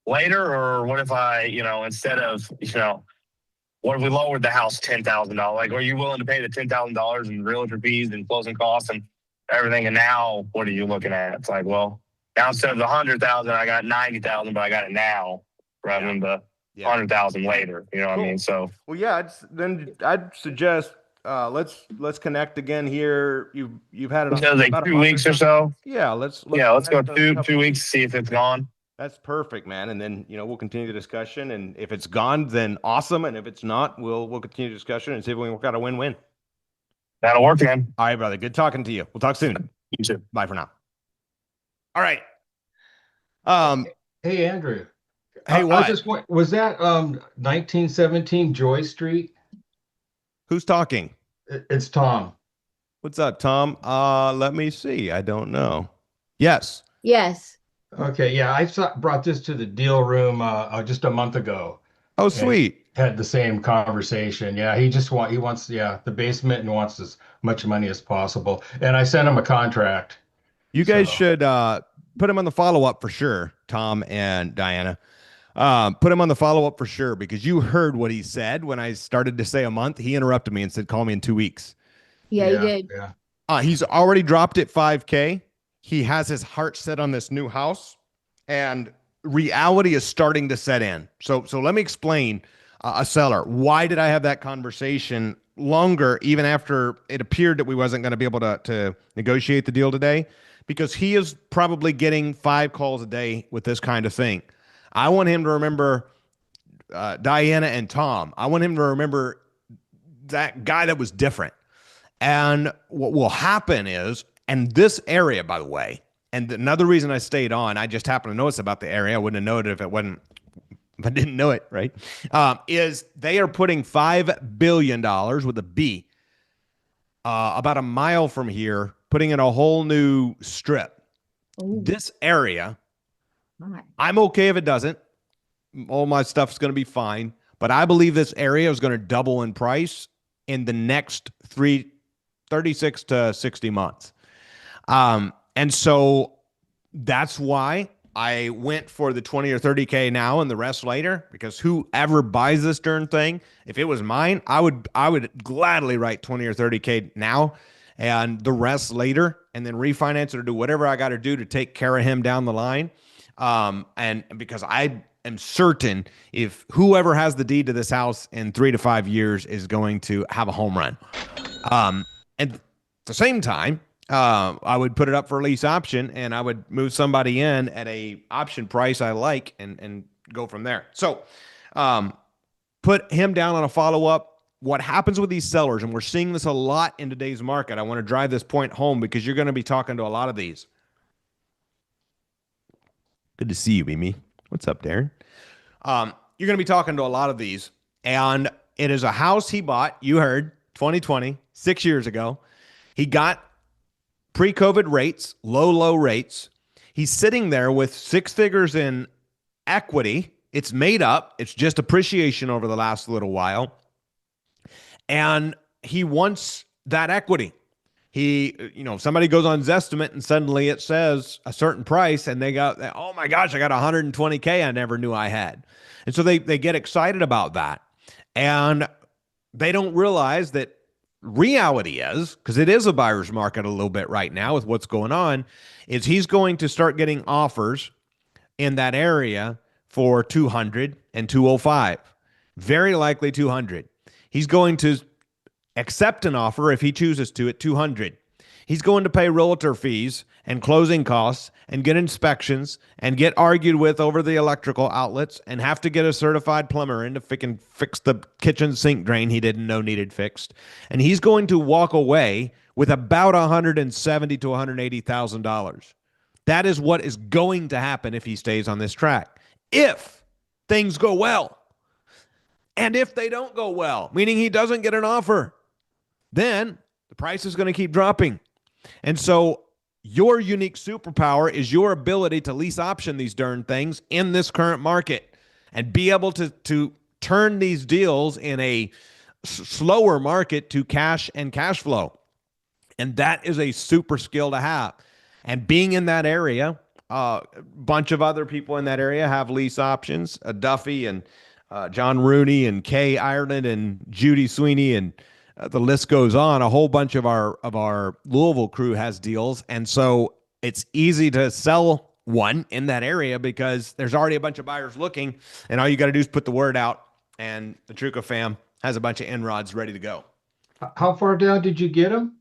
later, or what if I, instead of, what if we lowered the house $10,000? Like, are you willing to pay the $10,000 in realtor fees and closing costs and everything? And now, what are you looking at? It's like, well, now instead of the 100,000, I got 90,000, but I got it now rather than the 100,000 later. You know what I mean? So, well, yeah. I'd suggest let's connect again here. You've had it on like 2 weeks or so. Yeah, let's go 2 weeks, see if it's gone. That's perfect, man. And then we'll continue the discussion. And if it's gone, then awesome. And if it's not, we'll continue the discussion and see if we can work out a win-win. That'll work, man. All right, brother. Good talking to you. We'll talk soon. You too. Bye for now. All right. Hey, Andrew. Hey, what? Was that 1917 Joy Street? Who's talking? It's Tom. What's up, Tom? Let me see. I don't know. Yes. Yes. Okay, yeah, brought this to the deal room just a month ago, Oh, and sweet. had the same conversation. Yeah, he wants the basement and wants as much money as possible. And I sent him a contract. You guys So should put him on the follow up for sure, Tom and Diana. Put him on the follow up for sure because you heard what he said when I started to say a month. He interrupted me and said, "Call me in 2 weeks." Yeah, he did. yeah. He's already dropped it 5K. He has his heart set on this new house, and reality is starting to set in. So let me explain a seller. Why did I have that conversation longer, even after it appeared that we wasn't going to be able to negotiate the deal today? Because he is probably getting 5 calls a day with this kind of thing. I want him to remember Diana and Tom. I want him to remember that guy that was different. And what will happen is, and this area, by the way, and another reason I stayed on, I just happened to notice about the area. I wouldn't have known it if I didn't know it, right? Is they are putting $5 billion with a B about a mile from here, putting in a whole new strip. Ooh. This area, My. I'm okay if it doesn't. All my stuff's going to be fine. But I believe this area is going to double in price in the next 36 to 60 months. And so that's why I went for the 20 or 30K now and the rest later, because whoever buys this darn thing, if it was mine, I would gladly write 20 or 30K now and the rest later, and then refinance it or do whatever I got to do to take care of him down the line. And because I am certain if whoever has the deed to this house in 3 to 5 years is going to have a home run. And at the same time, I would put it up for a lease option and I would move somebody in at a option price I like and go from there. So put him down on a follow-up. What happens with these sellers, and we're seeing this a lot in today's market. I want to drive this point home because you're going to be talking to a lot of these. Good to see you, Mimi. What's up, Darren? You're going to be talking to a lot of these, and it is a house he bought, you heard, 2020, 6 years ago. He got pre-COVID rates, low rates. He's sitting there with 6 figures in equity. It's made up. It's just appreciation over the last little while. And he wants that equity. Somebody goes on Zestimate and suddenly it says a certain price and they got, oh my gosh, I got 120K I never knew I had. And so they get excited about that. And they don't realize that reality is, because it is a buyer's market a little bit right now with what's going on, is he's going to start getting offers in that area for 200 and 205. Very likely 200. He's going to accept an offer if he chooses to at 200. He's going to pay realtor fees and closing costs and get inspections and get argued with over the electrical outlets and have to get a certified plumber in to fix the kitchen sink drain he didn't know needed fixed. And he's going to walk away with about $170,000 to $180,000. That is what is going to happen if he stays on this track. If things go well. And if they don't go well, meaning he doesn't get an offer, then the price is going to keep dropping. And so your unique superpower is your ability to lease option these darn things in this current market and be able to turn these deals in a slower market to cash and cash flow. And that is a super skill to have. And being in that area, a bunch of other people in that area have lease options, Duffy and John Rooney and Kay Ireland and Judy Sweeney and the list goes on. A whole bunch of our Louisville crew has deals. And so it's easy to sell one in that area because there's already a bunch of buyers looking. And all you got to do is put the word out. And the Truka fam has a bunch of end-rods ready to go. How far down did you get him?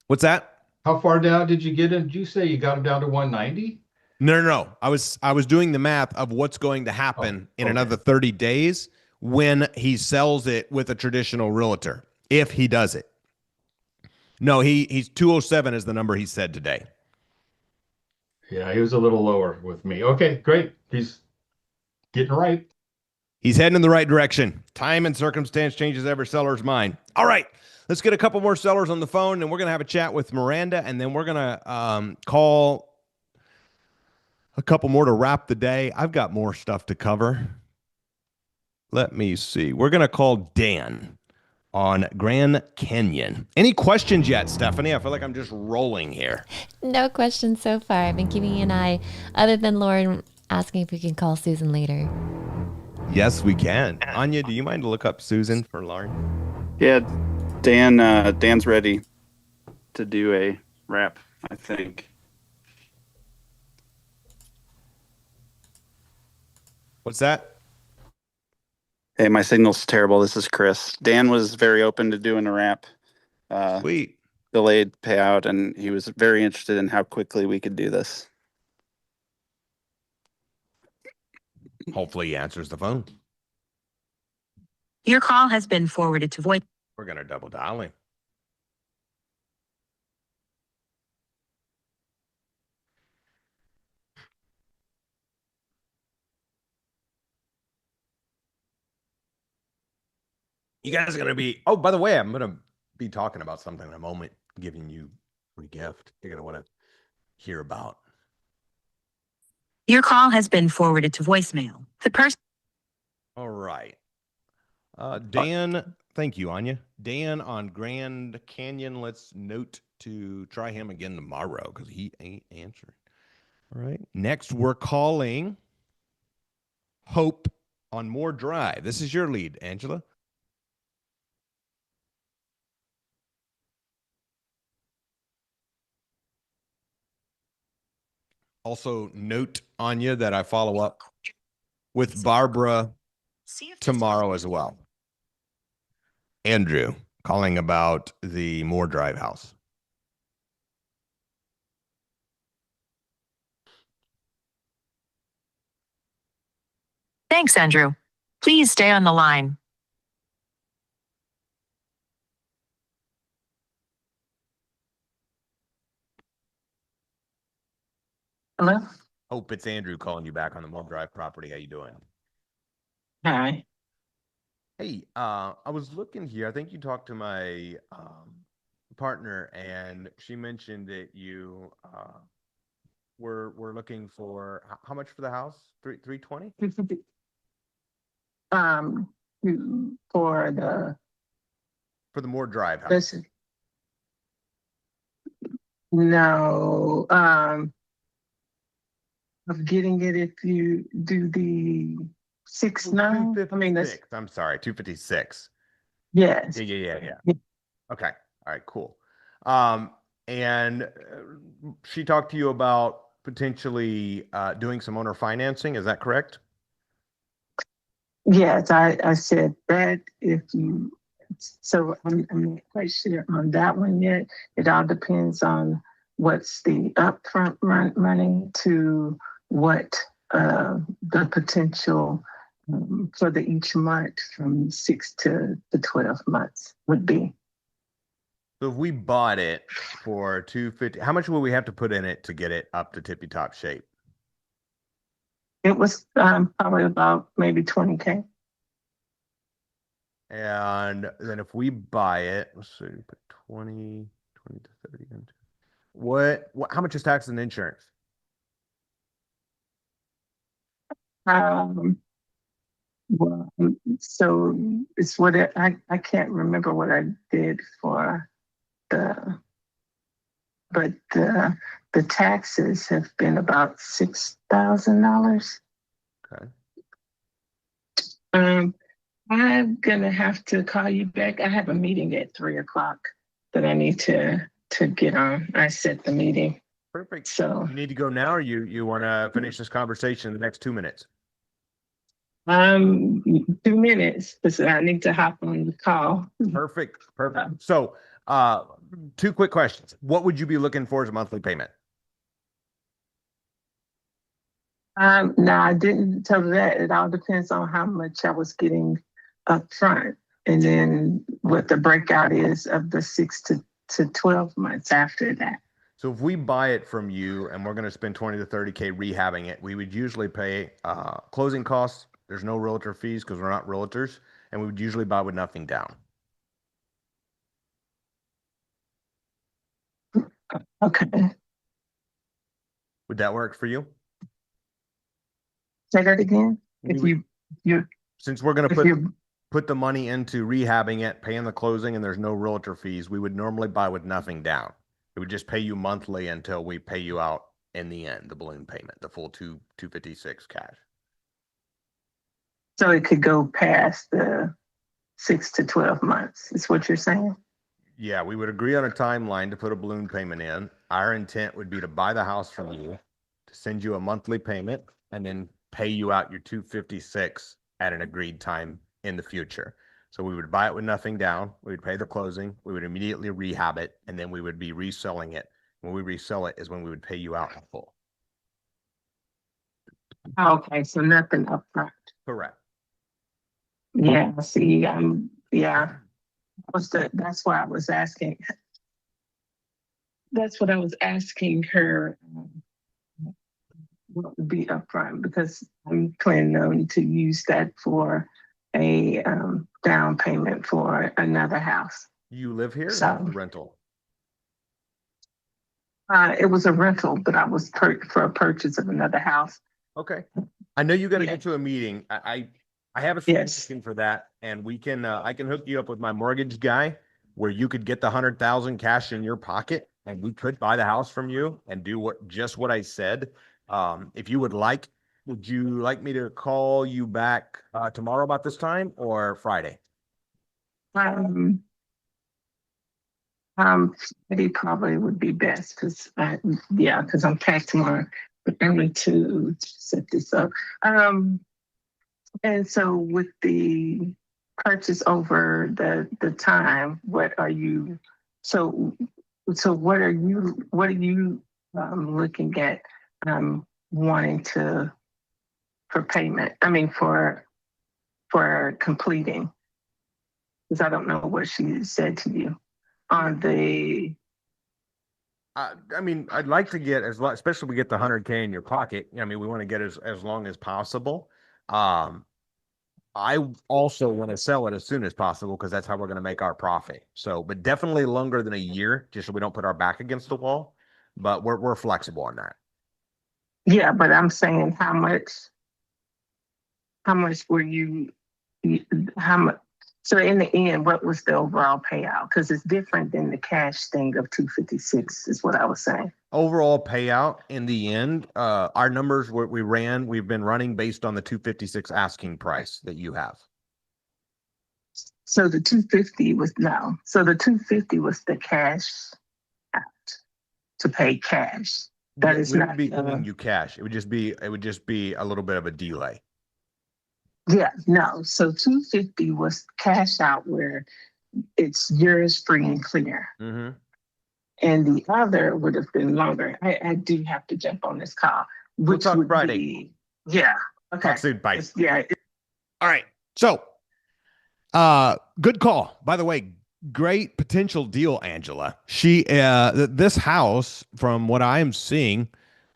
What's that? How far down did you get him? Did you say you got him down to 190? No. I was doing the math of what's going to happen in another 30 days when he sells it with a traditional realtor. If he does it. No, he's 207 is the number he said today. Yeah, he was a little lower with me. Okay, great. He's getting right. He's heading in the right direction. Time and circumstance changes every seller's mind. All right, let's get a couple more sellers on the phone, and we're going to have a chat with Miranda, and then we're going to call a couple more to wrap the day. I've got more stuff to cover. Let me see. We're going to call Dan on Grand Canyon. Any questions yet, Stephanie? I feel like I'm just rolling here. No questions so far. I've been keeping an eye, other than Lauren asking if we can call Susan later. Yes, we can. Anya, do you mind to look up Susan for Lauren? Yeah, Dan's ready to do a wrap, I think. What's that? Hey, my signal's terrible. This is Chris. Dan was very open to doing a wrap. Sweet. Delayed payout, and he was very interested in how quickly we could do this. Hopefully he answers the phone. Your call has been forwarded to voice. We're going to double dial him. You guys are going to be, oh, by the way, I'm going to be talking about something in a moment, giving you a free gift you're going to want to hear about. Your call has been forwarded to voicemail. The person. All right. Dan, thank you, Anya. Dan on Grand Canyon. Let's note to try him again tomorrow because he ain't answering. All right. Next, we're calling Hope on Moore Drive. This is your lead, Angela. Also, note, Anya, that I follow up with Barbara tomorrow as well. Andrew calling about the Moore Drive house. Thanks, Andrew. Please stay on the line. Hello? Hope, it's Andrew calling you back on the Moore Drive property. How you doing? Hi. Hey, I was looking here. I think you talked to my partner, and she mentioned that you were looking for how much for the house? 320? For the Moore Drive house. No, of getting it if you do the 6-9. I mean, that's, I'm sorry, 256. yes. Yeah. Okay. All right, cool. And she talked to you about potentially doing some owner financing. Is that correct? Yes, I said that if you, so I'm not quite sure on that one yet. It all depends on what's the upfront money to what the potential for the each month from 6 to 12 months would be. So if we bought it for 250, how much would we have to put in it to get it up to tippy top shape? It was probably about maybe $20K. And then if we buy it, let's see, put 20 to 30 into what how much is tax and insurance? Well, so it's what I can't remember what I did for but the taxes have been about $6,000. Okay. I'm gonna have to call you back. I have a meeting at 3:00 that I need to get on. I set the meeting. Perfect. So you need to go now, or you want to finish this conversation in the next 2 minutes? 2 minutes because I need to hop on the call. Perfect. So 2 quick questions. What would you be looking for as a monthly payment? No, I didn't tell her that. It all depends on how much I was getting up front and then what the breakout is of the 6 to 12 months after that. So if we buy it from you and we're going to spend 20 to 30K rehabbing it, we would usually pay closing costs. There's no realtor fees because we're not realtors, and we would usually buy with nothing down. Okay. Would that work for you? Say that again. If you Since we're going if to you put the money into rehabbing it, paying the closing, and there's no realtor fees, we would normally buy with nothing down. It would just pay you monthly until we pay you out in the end, the balloon payment, the full 256 cash. so it could go past the 6 to 12 months, is what you're saying? Yeah, we would agree on a timeline to put a balloon payment in. Our intent would be to buy the house from you, to send you a monthly payment, and then pay you out your 256 at an agreed time in the future. So we would buy it with nothing down. We would pay the closing. We would immediately rehab it, and then we would be reselling it. When we resell it is when we would pay you out in full. Okay, so nothing upfront. Correct. Yeah, see, that's why I was asking. That's what I was asking her. What would be upfront, because I'm planning on to use that for a down payment for another house. You live here? So, or rental? It was a rental, but I was for a purchase of another house. Okay. I know you got to Yeah. get to a meeting. I have a solution for that, and we can I can hook you up with my mortgage guy, where you could get the 100,000 cash in your pocket, and we could buy the house from you and do what I said. If you would like, would you like me to call you back tomorrow about this time or Friday? Friday probably would be best, because I'm packed tomorrow, but I need to set this up. And so with the purchase over the time, what are you looking at wanting to for payment? I mean for completing, because I don't know what she said to you on the. I mean, I'd like to get especially if we get the 100K in your pocket. I mean, we want to get as long as possible. I also want to sell it as soon as possible, because that's how we're going to make our profit. So, but definitely longer than a year, just so we don't put our back against the wall. But we're flexible on that. Yeah, but I'm saying how much were you, how much? So in the end, what was the overall payout? Because it's different than the cash thing of 256 is what I was saying. Overall payout in the end, our numbers we've been running based on the 256 asking price that you have. So the 250 was So the 250 was the cash out to pay cash. That is not be owing you cash. It would just be a little bit of a delay. Yeah, no. So 250 was cash out, where it's yours free and clear. Mm-hmm. And the other would have been longer. I do have to jump on this call. We'll talk Friday. Yeah. Okay. Talk soon. Bye. Yeah. All right. So, good call. By the way, great potential deal, Angela. This house, from what I am seeing,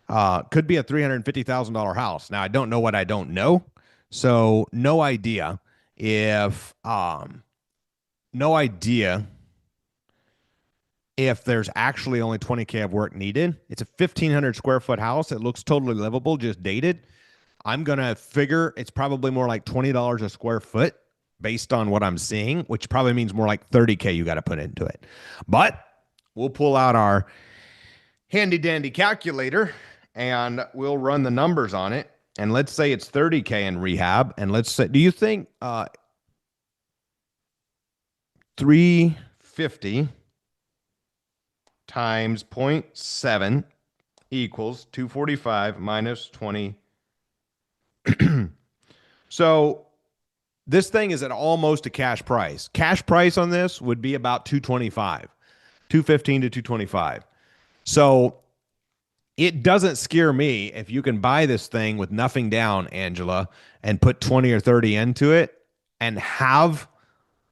could be a $350,000 house. Now, I don't know what I don't know. So no idea if there's actually only 20K of work needed. It's a 1,500 square foot house. It looks totally livable, just dated. I'm going to figure it's probably more like $20 a square foot based on what I'm seeing, which probably means more like 30K you got to put into it. But we'll pull out our handy dandy calculator and we'll run the numbers on it. And let's say it's 30K in rehab. And let's say, do you think 350 times 0.7 equals 245 minus 20. So this thing is at almost a cash price. Cash price on this would be about 225, 215 to 225. So it doesn't scare me if you can buy this thing with nothing down, Angela, and put 20 or 30 into it and have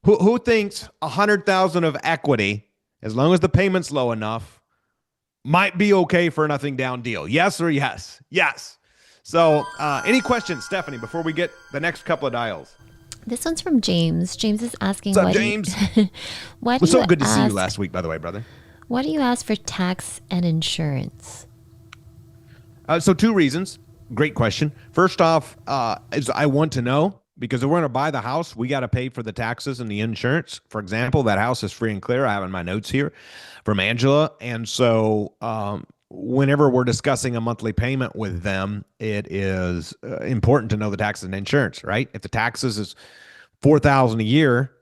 who thinks 100,000 of equity, as long as the payment's low enough, might be okay for a nothing down deal? Yes or yes? Yes. So any questions, Stephanie, before we get the next couple of dials? This one's from James. James is asking, what's up, James? Why it was so good to see you last week, by the way, brother. Why do you ask for tax and insurance? So two reasons. great question. First off, is I want to know because if we're going to buy the house, we got to pay for the taxes and the insurance. For example, that house is free and clear. I have in my notes here from Angela, and so whenever we're discussing a monthly payment with them, it is important to know the taxes and insurance. Right? If the taxes is $4,000 a year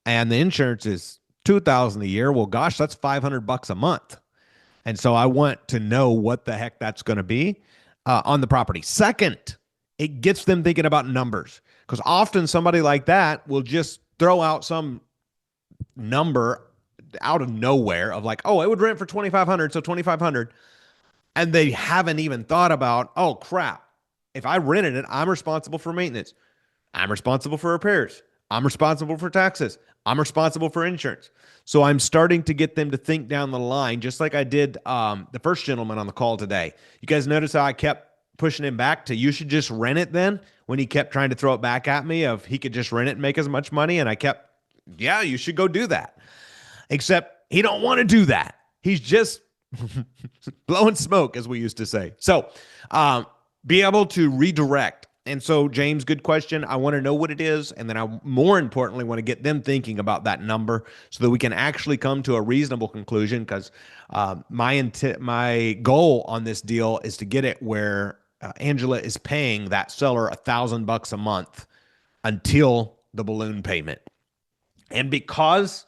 and the insurance is $2,000 a year, well, gosh, that's $500 a month. And so I want to know what the heck that's going to be on the property. Second, it gets them thinking about numbers because often somebody like that will just throw out some number out of nowhere of like, oh, it would rent for 2,500, so 2,500, and they haven't even thought about, oh crap, if I rented it, I'm responsible for maintenance, I'm responsible for repairs, I'm responsible for taxes, I'm responsible for insurance. So I'm starting to get them to think down the line, just like I did the first gentleman on the call today. You guys notice how I kept pushing him back to, you should just rent it then, when he kept trying to throw it back at me of he could just rent it and make as much money. And I kept, yeah, you should go do that. Except he don't want to do that. He's just blowing smoke, as we used to say. So be able to redirect. And so, James, good question. I want to know what it is. And then I, more importantly, want to get them thinking about that number so that we can actually come to a reasonable conclusion. Because my goal on this deal is to get it where Angela is paying that seller $1,000 a month until the balloon payment. And because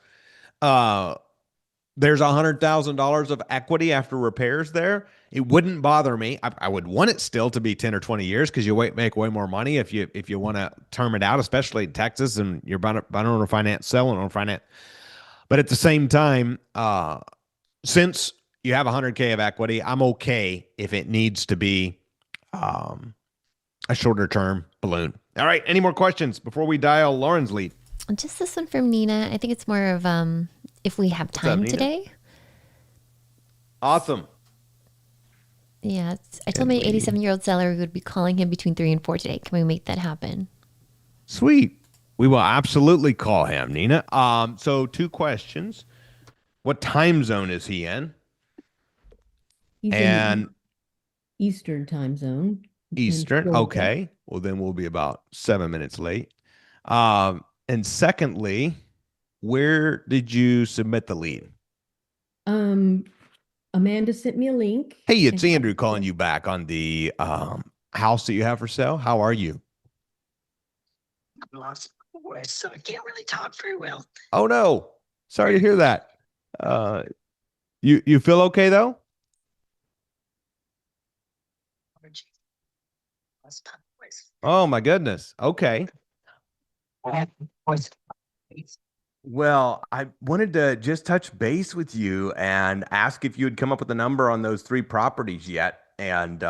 there's $100,000 of equity after repairs there, it wouldn't bother me. I would want it still to be 10 or 20 years because you make way more money if you want to term it out, especially in Texas and you're buying on finance, selling on finance. But at the same time, since you have 100K of equity, I'm okay if it needs to be a shorter term balloon. All right. Any more questions before we dial Lauren's lead? Just this one from Nina. I think it's more of if we have time today. Awesome. Yeah, I told my 87-year-old seller we would be calling him between 3 and 4 today. Can we make that happen? Sweet. We will absolutely call him, Nina. So 2 questions. What time zone is he in? He's in Eastern time zone. Eastern. Okay. Well, then we'll be about 7 minutes late. And secondly, where did you submit the lead? Amanda sent me a link. Hey, it's Andrew calling you back on the house that you have for sale. How are you? I lost my voice, so I can't really talk very well. Oh no. Sorry to hear that. You feel okay though? Oh my goodness. Okay. Well, I wanted to just touch base with you and ask if you had come up with a number on those 3 properties yet, and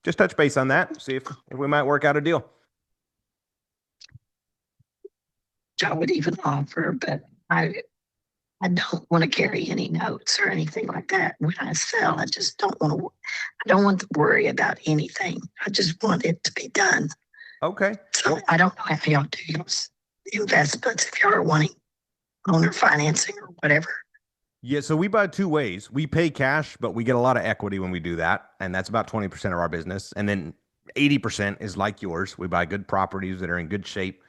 just touch base on that. See if we might work out a deal. I would even offer, but I don't want to carry any notes or anything like that when I sell. I just don't want to. I don't want to worry about anything. I just want it to be done. Okay. So I don't know how y'all do your investments if y'all are wanting owner financing or whatever. Yeah, so we buy 2 ways. We pay cash, but we get a lot of equity when we do that, and that's about 20% of our business. And then 80% is like yours. We buy good properties that are in good shape,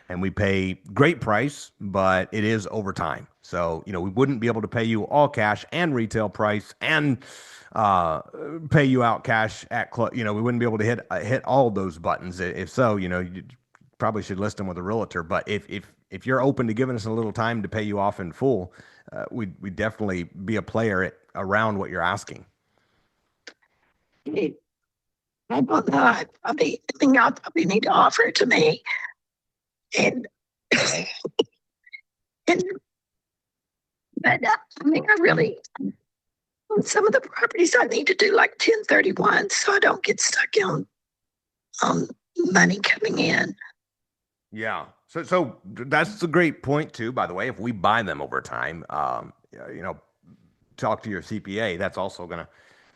and we pay great price, but it is over time. So, we wouldn't be able to pay you all cash and retail price and pay you out cash at we wouldn't be able to hit all those buttons. If so, you probably should list them with a realtor. But if you're open to giving us a little time to pay you off in full, we'd definitely be a player around what you're asking. I don't know. I think y'all probably need to offer it to me. And but I really, on some of the properties I need to do like 1031 so I don't get stuck on money coming in. Yeah. So that's a great point too, by the way. If we buy them over time, talk to your CPA. That's also going to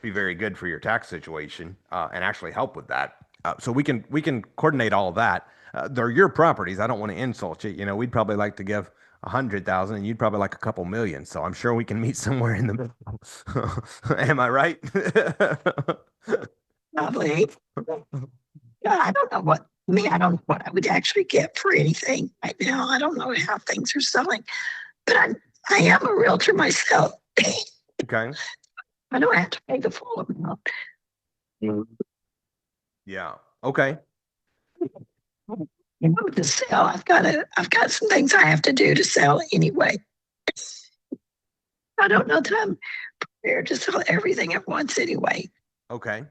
be very good for your tax situation and actually help with that. So we can coordinate all of that. They're your properties. I don't want to insult you. We'd probably like to give 100,000 and you'd probably like a couple million. So I'm sure we can meet somewhere in the middle. Am I right? Probably. Yeah, I don't know what. I mean, I don't know what I would actually get for anything right now. I don't know how things are selling, but I am a realtor myself. Okay. I don't have to pay the full amount. Yeah. Okay. You know, to sell, I've got some things I have to do to sell anyway. I don't know that I'm prepared to sell everything at once anyway. Okay.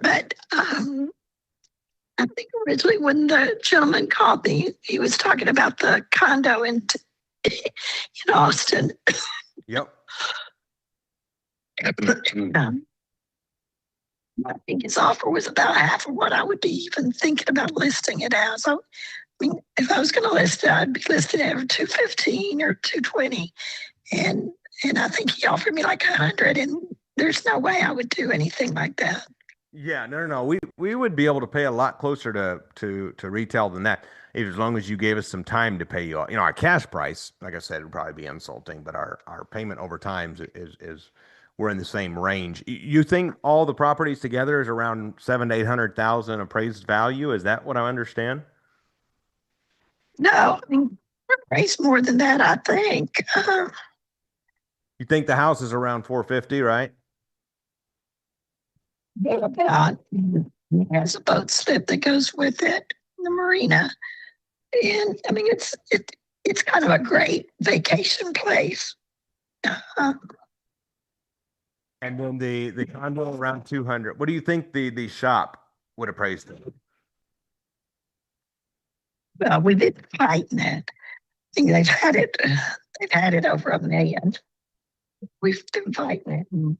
But I think originally when the gentleman called me, he was talking about the condo in Austin. Yep. I think his offer was about half of what I would be even thinking about listing it as. I mean, if I was going to list it, I'd be listed at 215 or 220, and I think he offered me like 100, and there's no way I would do anything like that. Yeah, no. We would be able to pay a lot closer to retail than that, as long as you gave us some time to pay you. Our cash price, like I said, would probably be insulting, but our payment over time is we're in the same range. You think all the properties together is around 700,000 to 800,000 appraised value? Is that what I understand? No, I mean, appraised more than that, I think. You think the house is around 450, right? About. It has a boat slip that goes with it, the marina, and I mean it's kind of a great vacation place. And then the condo around 200. What do you think the shop would appraise it? Well, we've been fighting it. I think they've had it over $1 million. We've been fighting it.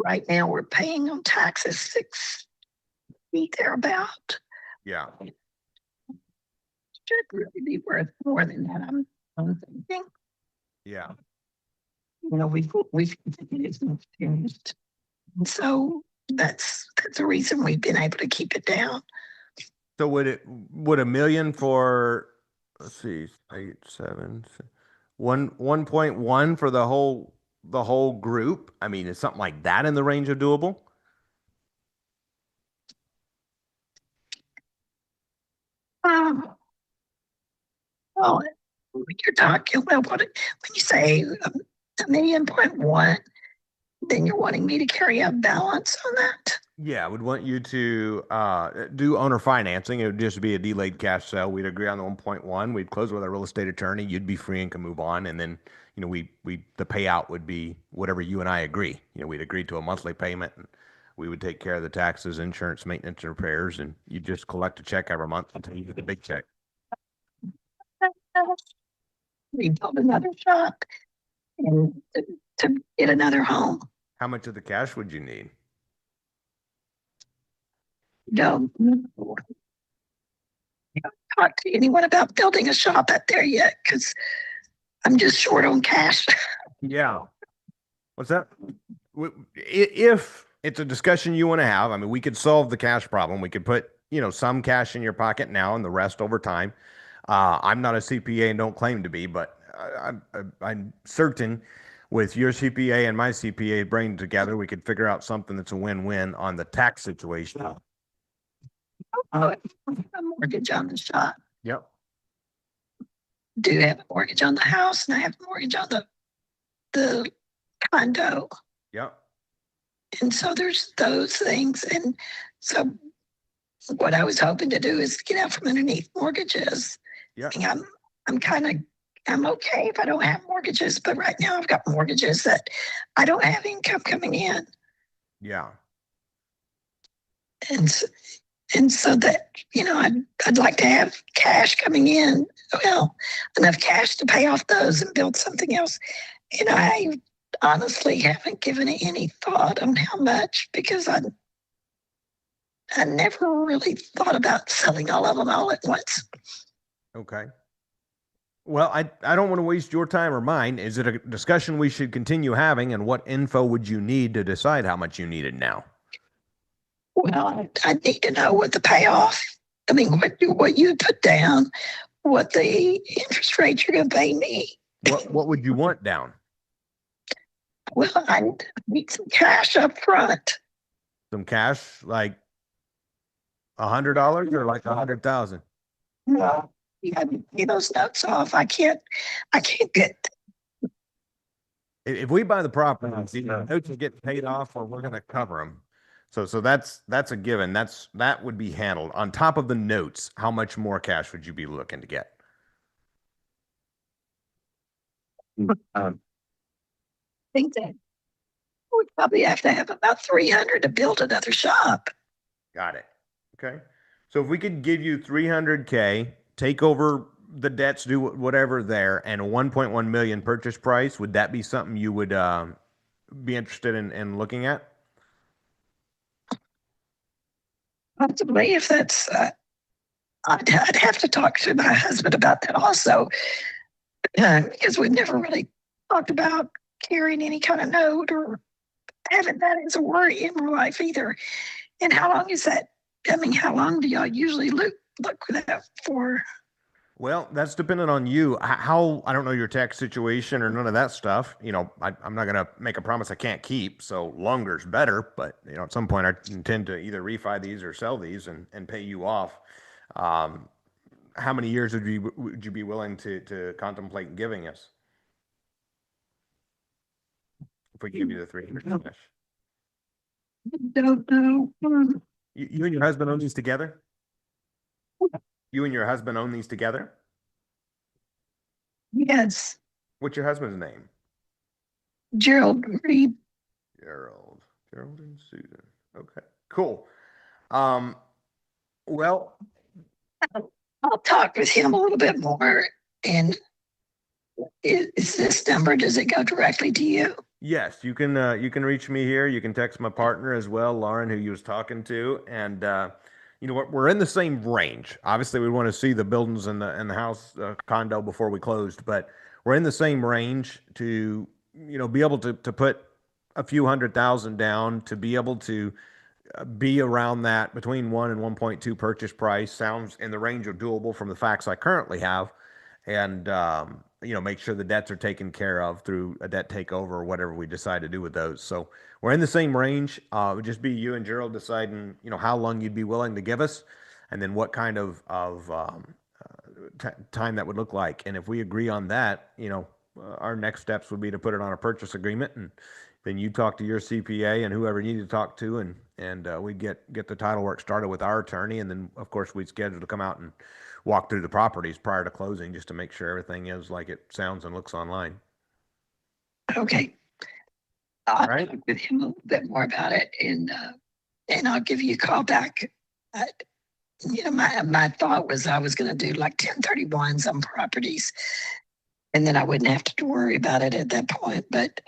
Right now we're paying on taxes $6 thereabout. Yeah. Should really be worth more than that. I'm thinking. Yeah. We've it's not finished. And so that's the reason we've been able to keep it down. So would $1 million for, let's see, 8, 7, 1.1 for the whole group? I mean, is something like that in the range of doable? Well, when you're talking, well, when you say $1.1 million, then you're wanting me to carry a balance on that? Yeah, I would want you to do owner financing. It would just be a delayed cash sale. We'd agree on the 1.1. We'd close with our real estate attorney. You'd be free and can move on. And then, the payout would be whatever you and I agree. We'd agree to a monthly payment, and we would take care of the taxes, insurance, maintenance, and repairs. And you just collect a check every month until you get the big check. Rebuild another shop and to get another home. How much of the cash would you need? No, I haven't talked to anyone about building a shop out there yet because I'm just short on cash. Yeah. What's that? If it's a discussion you want to have, I mean, we could solve the cash problem. We could put, some cash in your pocket now and the rest over time. I'm not a CPA and don't claim to be, but I'm certain with your CPA and my CPA bringing together, we could figure out something that's a win-win on the tax situation. A mortgage on the shop. Yep. Do have a mortgage on the house, and I have a mortgage on the condo. Yep. And so there's those things. And so what I was hoping to do is get out from underneath mortgages. Yeah. I'm okay if I don't have mortgages, but right now I've got mortgages that I don't have income coming in. Yeah. And so that, I'd like to have cash coming in. Well, enough cash to pay off those and build something else. And I honestly haven't given it any thought on how much because I never really thought about selling all of them all at once. Okay. Well, I don't want to waste your time or mine. Is it a discussion we should continue having, and what info would you need to decide how much you needed now? Well, I need to know what the payoff, what you put down, what the interest rate you're going to pay me. What would you want down? Well, I need some cash up front. Some cash, like $100 or like 100,000? No, you got to pay those notes off. I can't get. If we buy the property, the notes will get paid off, or we're going to cover them. So that's a given. That would be handled. On top of the notes, how much more cash would you be looking to get? I think that we probably have to have about 300 to build another shop. Got it. Okay. So if we could give you 300K, take over the debts, do whatever there, and a 1.1 million purchase price, would that be something you would be interested in looking at? Possibly, if that's, I'd have to talk to my husband about that also, because we've never really talked about carrying any kind of note or having that as a worry in my life either. And how long is that? I mean, how long do y'all usually look that for? Well, that's dependent on you. How, I don't know your tax situation or none of that stuff. I'm not going to make a promise I can't keep. So longer's better, but at some point I intend to either refi these or sell these and pay you off. How many years would you be willing to contemplate giving us? If we give you the 300 cash. Don't know. You and your husband own these together? You and your husband own these together? Yes. What's your husband's name? Gerald Reed. Gerald and Susan. Okay, cool. Well, I'll talk with him a little bit more. And is this number, does it go directly to you? yes, you can reach me here. You can text my partner as well, Lauren, who you was talking to, and you know what? We're in the same range. Obviously, we want to see the buildings and the house condo before we closed, but we're in the same range to be able to put a few 100,000 down to be able to be around that between 1 and 1.2 purchase price. Sounds in the range of doable from the facts I currently have, and make sure the debts are taken care of through a debt takeover or whatever we decide to do with those. So we're in the same range. It would just be you and Gerald deciding how long you'd be willing to give us, and then what kind of time that would look like. And if we agree on that, our next steps would be to put it on a purchase agreement, and then you talk to your CPA and whoever you need to talk to, and we'd get the title work started with our attorney, and then of course we'd schedule to come out and walk through the properties prior to closing just to make sure everything is like it sounds and looks online. Okay. I'll talk with him a little bit more about it, and I'll give you a call back. My thought was I was going to do like 1031s on properties, and then I wouldn't have to worry about it at that point. But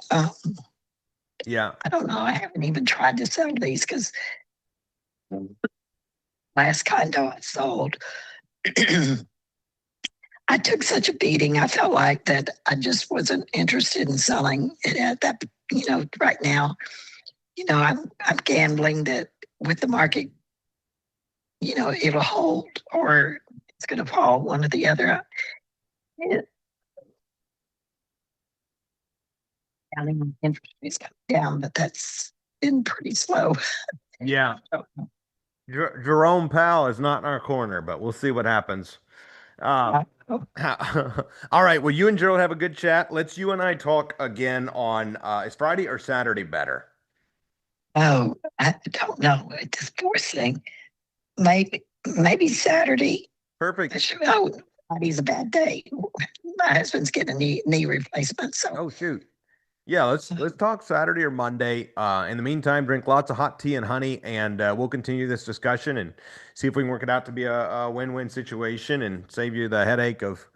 yeah, I don't know. I haven't even tried to sell these because last condo I sold, I took such a beating. I felt like that I just wasn't interested in selling it at that. Right now, I'm gambling that with the market, it'll hold or it's going to fall, one or the other. Interest rates come down, but that's been pretty slow. Yeah. Jerome Powell is not in our corner, but we'll see what happens. All right. Well, you and Gerald have a good chat. Let's you and I talk again on is Friday or Saturday better? Oh, I don't know. It's this fourth thing. Maybe Saturday. Perfect. Oh, Friday's a bad day. My husband's getting a knee replacement. So. Oh shoot. Yeah, let's talk Saturday or Monday. In the meantime, drink lots of hot tea and honey, and we'll continue this discussion and see if we can work it out to be a win-win situation and save you the headache of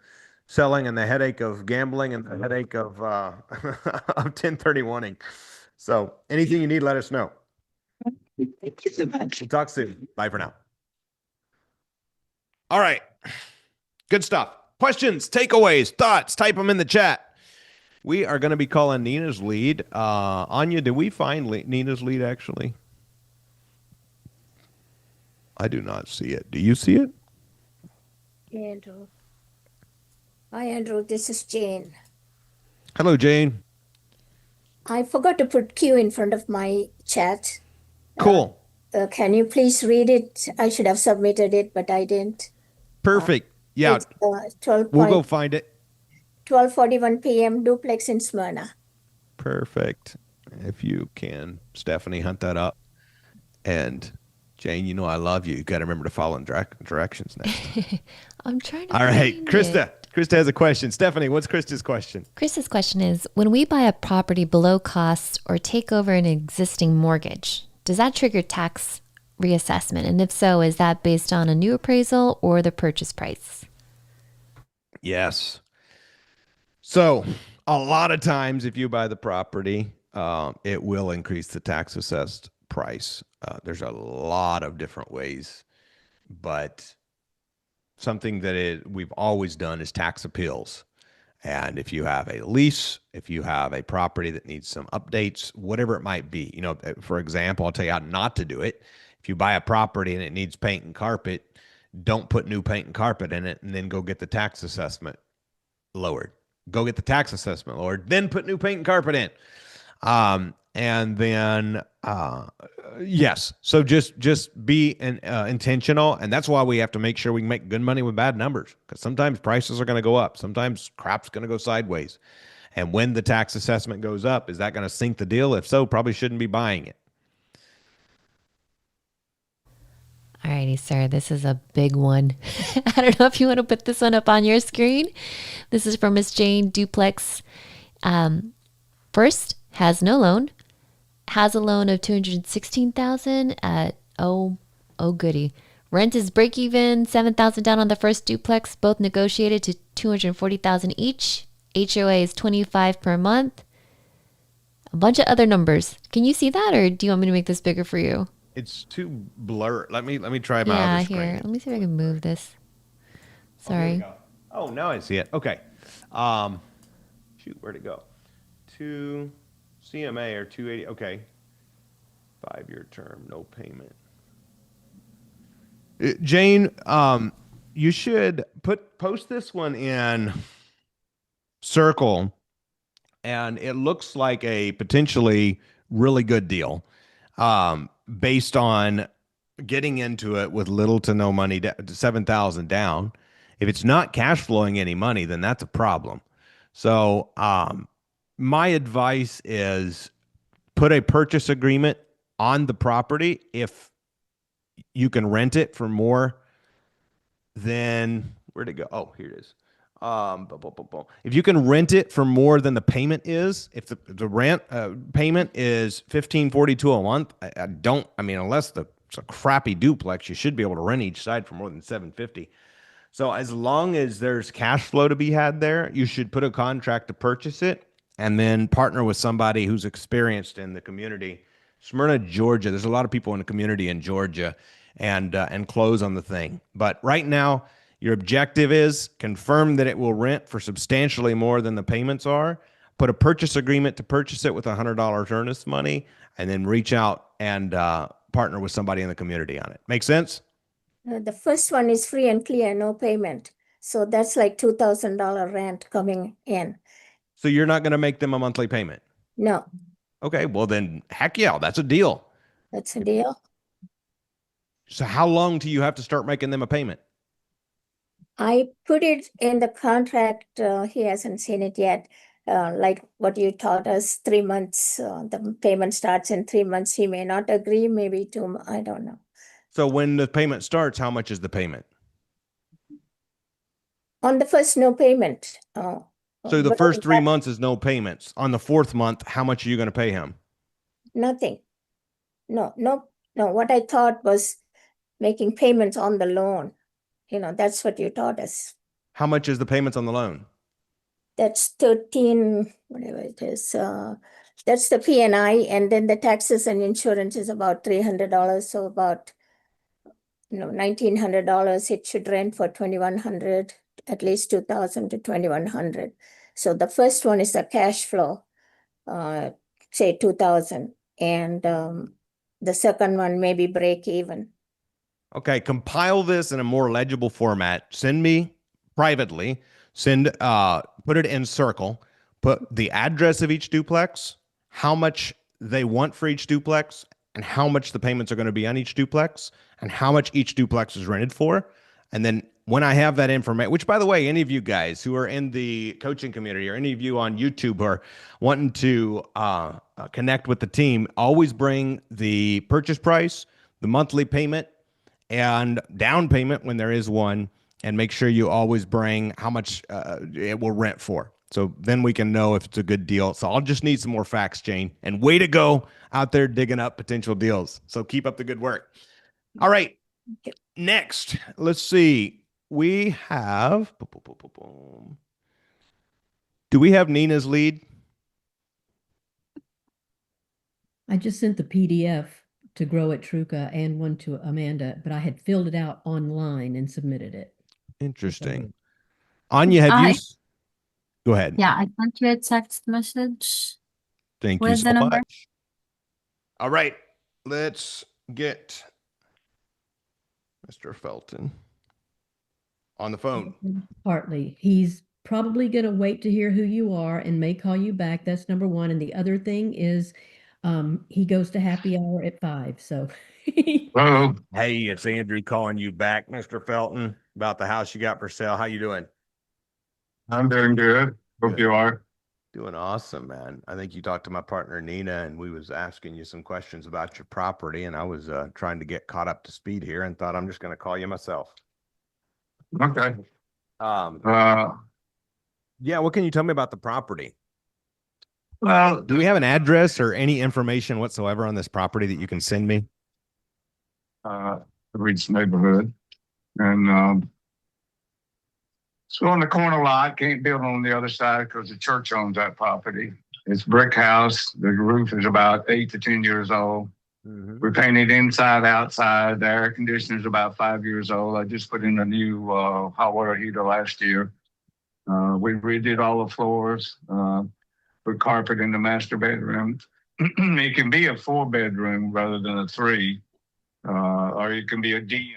selling and the headache of gambling and the headache of of 1031ing. So anything you need, let us know. Thank you so much. We'll talk soon. Bye for now. All right. Good stuff. Questions, takeaways, thoughts, type them in the chat. We are going to be calling Nina's lead. Anya, did we find Nina's lead actually? I do not see it. Do you see it? Andrew. Hi, Andrew. This is Jane. Hello, Jane. I forgot to put Q in front of my chat. Cool. Can you please read it? I should have submitted it, but I didn't. Perfect. Yeah. It's 12 We'll go find it. 12:41 p.m. duplex in Smyrna. Perfect. If you can, Stephanie, hunt that up. And Jane, you know I love you. You got to remember to follow in directions next time. I'm trying to. All right, find Krista. it. Krista has a question. Stephanie, what's Krista's question? Krista's question is, when we buy a property below cost or take over an existing mortgage, does that trigger tax reassessment? And if so, is that based on a new appraisal or the purchase price? Yes. So a lot of times if you buy the property, it will increase the tax assessed price. There's a lot of different ways, but something that we've always done is tax appeals. And if you have a lease, if you have a property that needs some updates, whatever it might be, for example, I'll tell you how not to do it. If you buy a property and it needs paint and carpet, don't put new paint and carpet in it and then go get the tax assessment lowered. Go get the tax assessment lowered, then put new paint and carpet in. And then, yes. So just be intentional. And that's why we have to make sure we can make good money with bad numbers, because sometimes prices are going to go up. Sometimes crap's going to go sideways. And when the tax assessment goes up, is that going to sink the deal? If so, probably shouldn't be buying it. All righty, sir. This is a big one. I don't know if you want to put this one up on your screen. This is from Miss Jane Duplex. First, has no loan. Has a loan of $216,000 at oh goody. Rent is break even, $7,000 down on the first duplex, both negotiated to $240,000 each. HOA is $25 per month. A bunch of other numbers. Can you see that, or do you want me to make this bigger for you? It's too blurred. Let me try my Yeah, other screen. here. Let me see if I can move this. Sorry. Oh, now I see it. Okay. Shoot, where'd it go? 2 CMA or 280. Okay. 5-year term, no payment. Jane, you should post this one in Circle, and it looks like a potentially really good deal, based on getting into it with little to no money, $7,000 down. If it's not cash flowing any money, then that's a problem. So, my advice is put a purchase agreement on the property. If you can rent it for more than, where'd it go? Oh, here it is. If you can rent it for more than the payment is, if the rent payment is $1,542 a month, unless it's a crappy duplex, you should be able to rent each side for more than $750. So as long as there's cash flow to be had there, you should put a contract to purchase it and then partner with somebody who's experienced in the community. Smyrna, Georgia. There's a lot of people in the community in Georgia, and close on the thing. But right now, your objective is confirm that it will rent for substantially more than the payments are. Put a purchase agreement to purchase it with $100 earnest money, and then reach out and partner with somebody in the community on it. Make sense? The first one is free and clear, no payment. So that's like $2,000 rent coming in. So you're not going to make them a monthly payment? No. Okay, well then, heck yeah, that's a deal. That's a deal. So how long do you have to start making them a payment? I put it in the contract. He hasn't seen it yet. Like what you taught us, 3 months. The payment starts in 3 months. He may not agree, maybe 2 months. I don't know. So when the payment starts, how much is the payment? On the first, no payment. So the first 3 months is no payments. On the 4th month, how much are you going to pay him? Nothing. No. What I thought was making payments on the loan. That's what you taught us. How much is the payments on the loan? That's 13, whatever it is. That's the P&I, and then the taxes and insurance is about $300. So about $1,900. It should rent for $2,100, at least $2,000 to $2,100. So the first one is the cash flow, say $2,000, and the second one maybe break even. Okay, compile this in a more legible format. Send me privately. Put it in Circle. Put the address of each duplex, how much they want for each duplex and how much the payments are going to be on each duplex and how much each duplex is rented for. And then when I have that information, which by the way, any of you guys who are in the coaching community or any of you on YouTube who are wanting to connect with the team, always bring the purchase price, the monthly payment, and down payment when there is one, and make sure you always bring how much it will rent for. So then we can know if it's a good deal. So I'll just need some more facts, Jane. And way to go out there digging up potential deals. So keep up the good work. All right. Next, let's see. We have, do we have Nina's lead? I just sent the PDF to Grow at Truka and one to Amanda, but I had filled it out online and submitted it. Interesting. Anya, have you? Go ahead. Yeah, I sent you a text message. Thank you so much. All right, let's get Mr. Felton on the phone. Partly. He's probably going to wait to hear who you are and may call you back. That's number one. And the other thing is he goes to happy hour at 5. So Hey, it's Andrew calling you back, Mr. Felton, about the house you got for sale. How you doing? I'm doing good. Hope you are. Doing awesome, man. I think you talked to my partner, Nina, and we was asking you some questions about your property, and I was trying to get caught up to speed here and thought I'm just going to call you myself. Okay. Yeah, what can you tell me about the property? Well, do we have an address or any information whatsoever on this property that you can send me? Reach neighborhood. And so on the corner lot, can't build on the other side because the church owns that property. It's brick house. The roof is about 8 to 10 years old. We painted inside, outside. The air conditioner is about 5 years old. I just put in a new hot water heater last year. We redid all the floors, put carpet in the master bedroom. It can be a 4-bedroom rather than a 3, or it can be a den.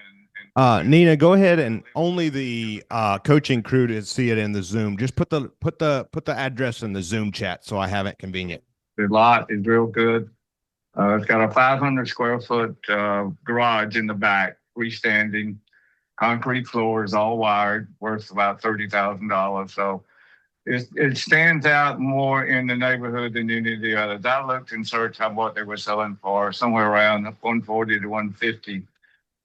Nina, go ahead, and only the coaching crew to see it in the Zoom. Just put the address in the Zoom chat so I have it convenient. The lot is real good. It's got a 500 square foot garage in the back, freestanding, concrete floors, all wired, worth about $30,000. So it stands out more in the neighborhood than any of the others. I looked and searched on what they were selling for, somewhere around 140 to 150.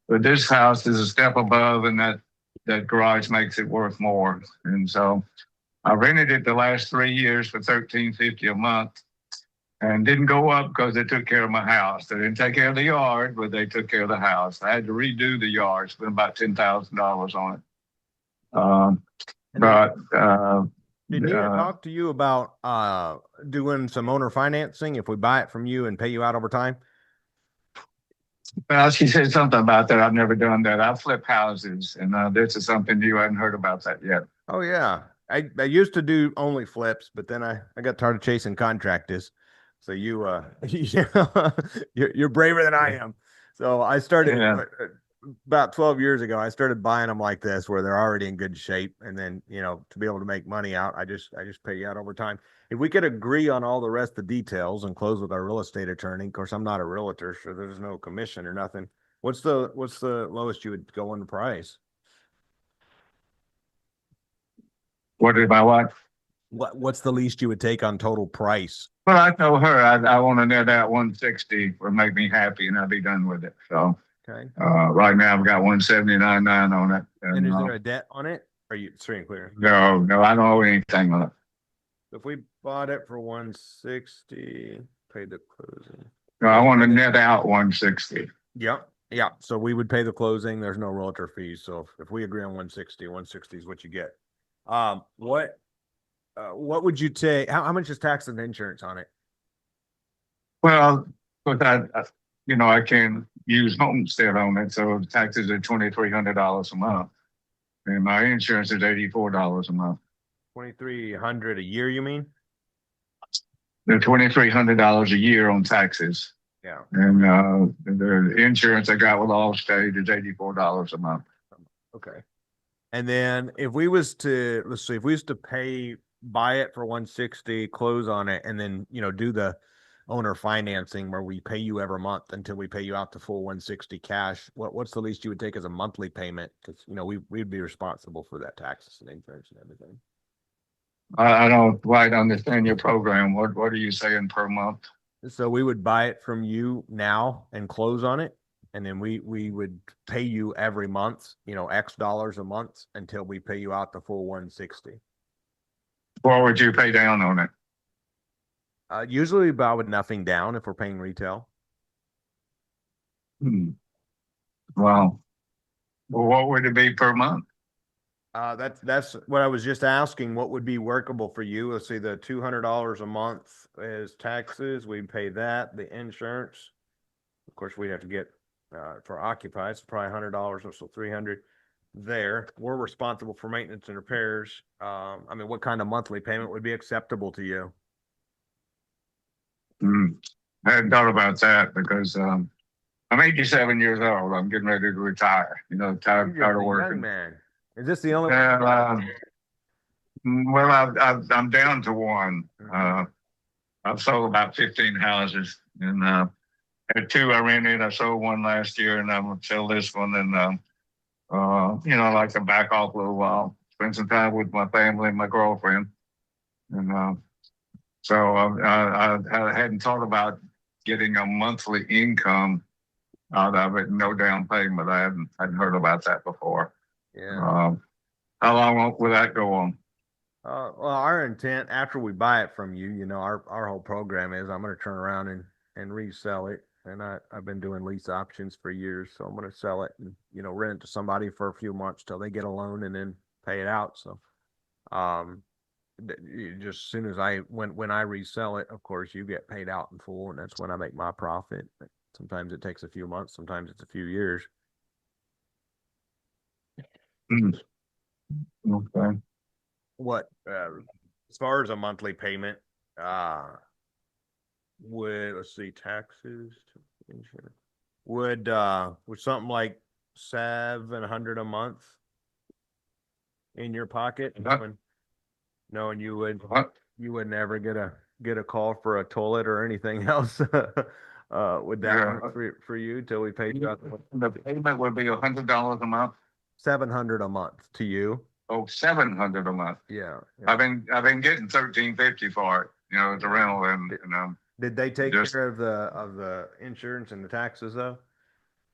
But this house is a step above, and that garage makes it worth more. And so I rented it the last 3 years for $13.50 a month, and didn't go up because they took care of my house. They didn't take care of the yard, but they took care of the house. I had to redo the yard, spent about $10,000 on it. Did Nina talk to you about doing some owner financing if we buy it from you and pay you out over time? Well, she said something about that. I've never done that. I flip houses, and this is something you hadn't heard about that yet. Oh, yeah. I used to do only flips, but then I got tired of chasing contractors. So you're braver than I am. So I started about 12 years ago. I started buying them like this, where they're already in good shape, and then to be able to make money out, I just pay you out over time. If we could agree on all the rest of the details and close with our real estate attorney, of course, I'm not a realtor, so there's no commission or nothing. What's the lowest you would go on the price? What did my wife? What's the least you would take on total price? Well, I told her I want to net out 160 would make me happy, and I'll be done with it. So okay. Right now I've got 179.9 on it. And is there a debt on it? Are you free and clear? No, I don't owe anything on it. If we bought it for 160, paid the closing. No, I want to net out 160. Yep. Yeah. So we would pay the closing. There's no realtor fees. So if we agree on 160 is what you get. What would you take? How much is tax and insurance on it? Well, but I can use homestead on it. So the taxes are $2,300 a month. And my insurance is $84 a month. $2,300 a year, you mean? They're $2,300 a year on taxes. Yeah. And the insurance I got with Allstate is $84 a month. Okay. And then if we was to buy it for 160, close on it, and then do the owner financing where we pay you every month until we pay you out the full 160 cash, what's the least you would take as a monthly payment? Because we'd be responsible for that taxes and insurance and everything. I don't quite understand your program. What are you saying per month? So we would buy it from you now and close on it, and then we would pay you every month, X dollars a month until we pay you out the full 160. What would you pay down on it? Usually about with nothing down if we're paying retail. Wow. Well, what would it be per month? That's what I was just asking. What would be workable for you? Let's see, the $200 a month is taxes. We pay that, the insurance. Of course, we'd have to get for occupied, it's probably $100 or so, 300 there. We're responsible for maintenance and repairs. I mean, what kind of monthly payment would be acceptable to you? I hadn't thought about that because I'm 87 years old. I'm getting ready to retire. Tired of working. Young man. Is this the only one? Well, I'm down to one. I've sold about 15 houses, and had two I rented. I sold one last year, and I'm gonna sell this one. And I like to back off a little while, spend some time with my family and my girlfriend. And so I hadn't thought about getting a monthly income out of it, no down payment. I hadn't heard about that before. Yeah. How long will that go on? Well, our intent after we buy it from you, our whole program is I'm going to turn around and resell it. And I've been doing lease options for years, so I'm going to sell it and rent it to somebody for a few months till they get a loan and then pay it out. So, just as soon as when I resell it, of course you get paid out in full, and that's when I make my profit. But sometimes it takes a few months, sometimes it's a few years. Okay. What as far as a monthly payment, let's see, taxes, insurance, would something like $700 a month in your pocket, knowing you would never get a call for a toilet or anything else? Would that work for you till we pay you out? The payment would be $100 a month. $700 a month to you. Oh, $700 a month. Yeah. I've been getting $1,350 for it. As a rental, and did they take care of the insurance and the taxes though?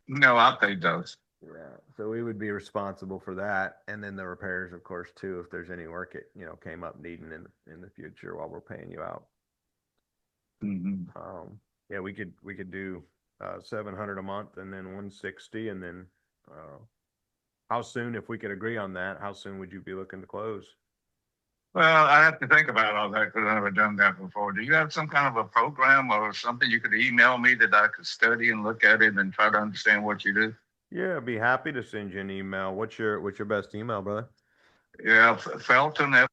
No, I paid those. Yeah, so we would be responsible for that, and then the repairs, of course, too, if there's any work it came up needing in the future while we're paying you out. Yeah, we could do $700 a month and then 160, and then how soon, if we could agree on that, how soon would you be looking to close? Well, I have to think about all that because I've never done that before. Do you have some kind of a program or something you could email me that I could study and look at it and try to understand what you do? Yeah, I'd be happy to send you an email. What's your best email, brother? Yeah, Felton. All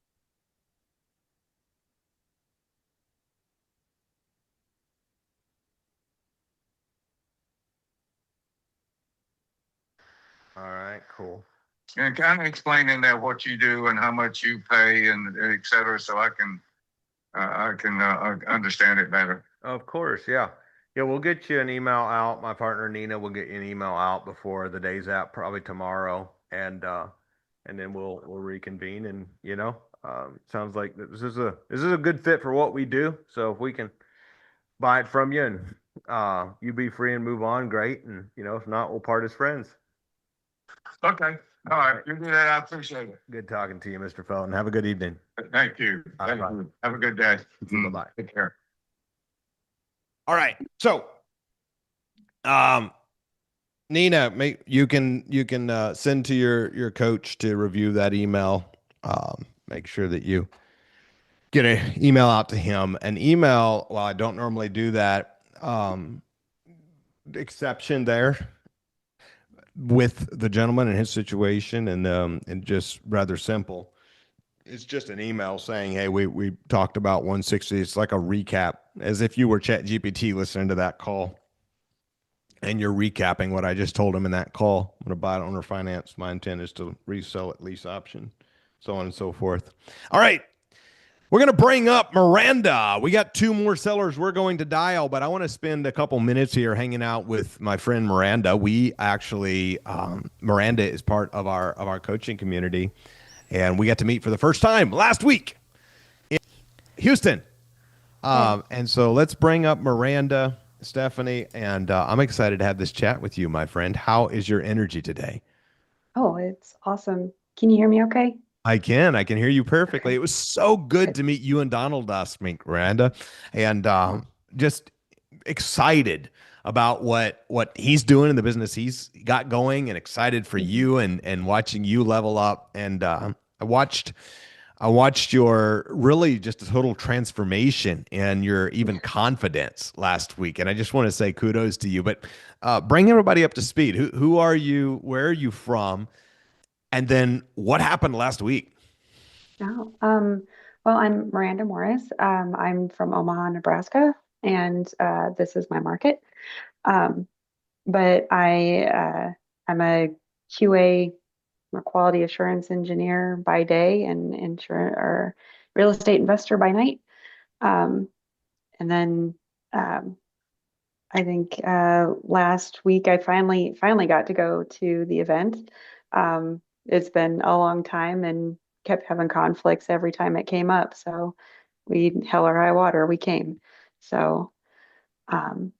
right, cool. And kind of explain in there what you do and how much you pay and et cetera, so I can understand it better. Of course, yeah. Yeah, we'll get you an email out. My partner Nina will get you an email out before the day's out, probably tomorrow, and then we'll reconvene. And sounds like this is a good fit for what we do. So if we can buy it from you and you be free and move on, great. And if not, we'll part as friends. Okay. All right. You do that. I appreciate it. Good talking to you, Mr. Felton. Have a good evening. Thank you. Thank you. Have a good day. Bye-bye. Take care. All right. So, Nina, you can send to your coach to review that email. Make sure that you get an email out to him. An email, while I don't normally do that, exception there with the gentleman and his situation, and just rather simple. It's just an email saying, hey, we talked about 160. It's like a recap, as if you were ChatGPT listening to that call and you're recapping what I just told him in that call. I'm going to buy it owner finance. My intent is to resell it, lease option, so on and so forth. All right. We're going to bring up Miranda. We got two more sellers we're going to dial, but I want to spend a couple minutes here hanging out with my friend Miranda. We actually, Miranda is part of our coaching community, and we got to meet for the first time last week in Houston. And so let's bring up Miranda, Stephanie, and I'm excited to have this chat with you, my friend. How is your energy today? Oh, it's awesome. Can you hear me okay? I can hear you perfectly. It was so good to meet you and Donald last week, Miranda, and just excited about what he's doing in the business he's got going, and excited for you and watching you level up. And I watched your really just a total transformation and your even confidence last week, and I just want to say kudos to you. But bring everybody up to speed. Who are you? Where are you from? And then what happened last week? No. Well, I'm Miranda Morris. I'm from Omaha, Nebraska, and this is my market. Um, but I'm a QA or quality assurance engineer by day and insurance or real estate investor by night. Um, and then I think last week I finally got to go to the event. It's been a long time and kept having conflicts every time it came up. So we hell or high water, we came. So, um,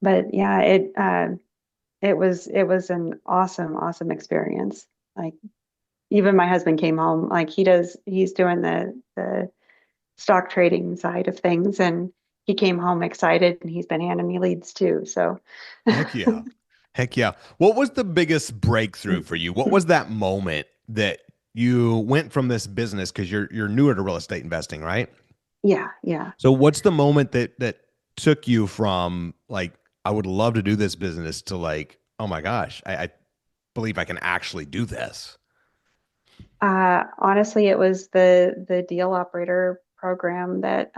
but yeah, it was an awesome experience. Like even my husband came home. Like he's doing the stock trading side of things, and he came home excited, and he's been handing me leads too. So Heck yeah. Heck yeah. What was the biggest breakthrough for you? What was that moment that you went from this business, because you're newer to real estate investing, right? yeah. So what's the moment that took you from like, I would love to do this business, to like, oh my gosh, I believe I can actually do this? Honestly, it was the deal operator program that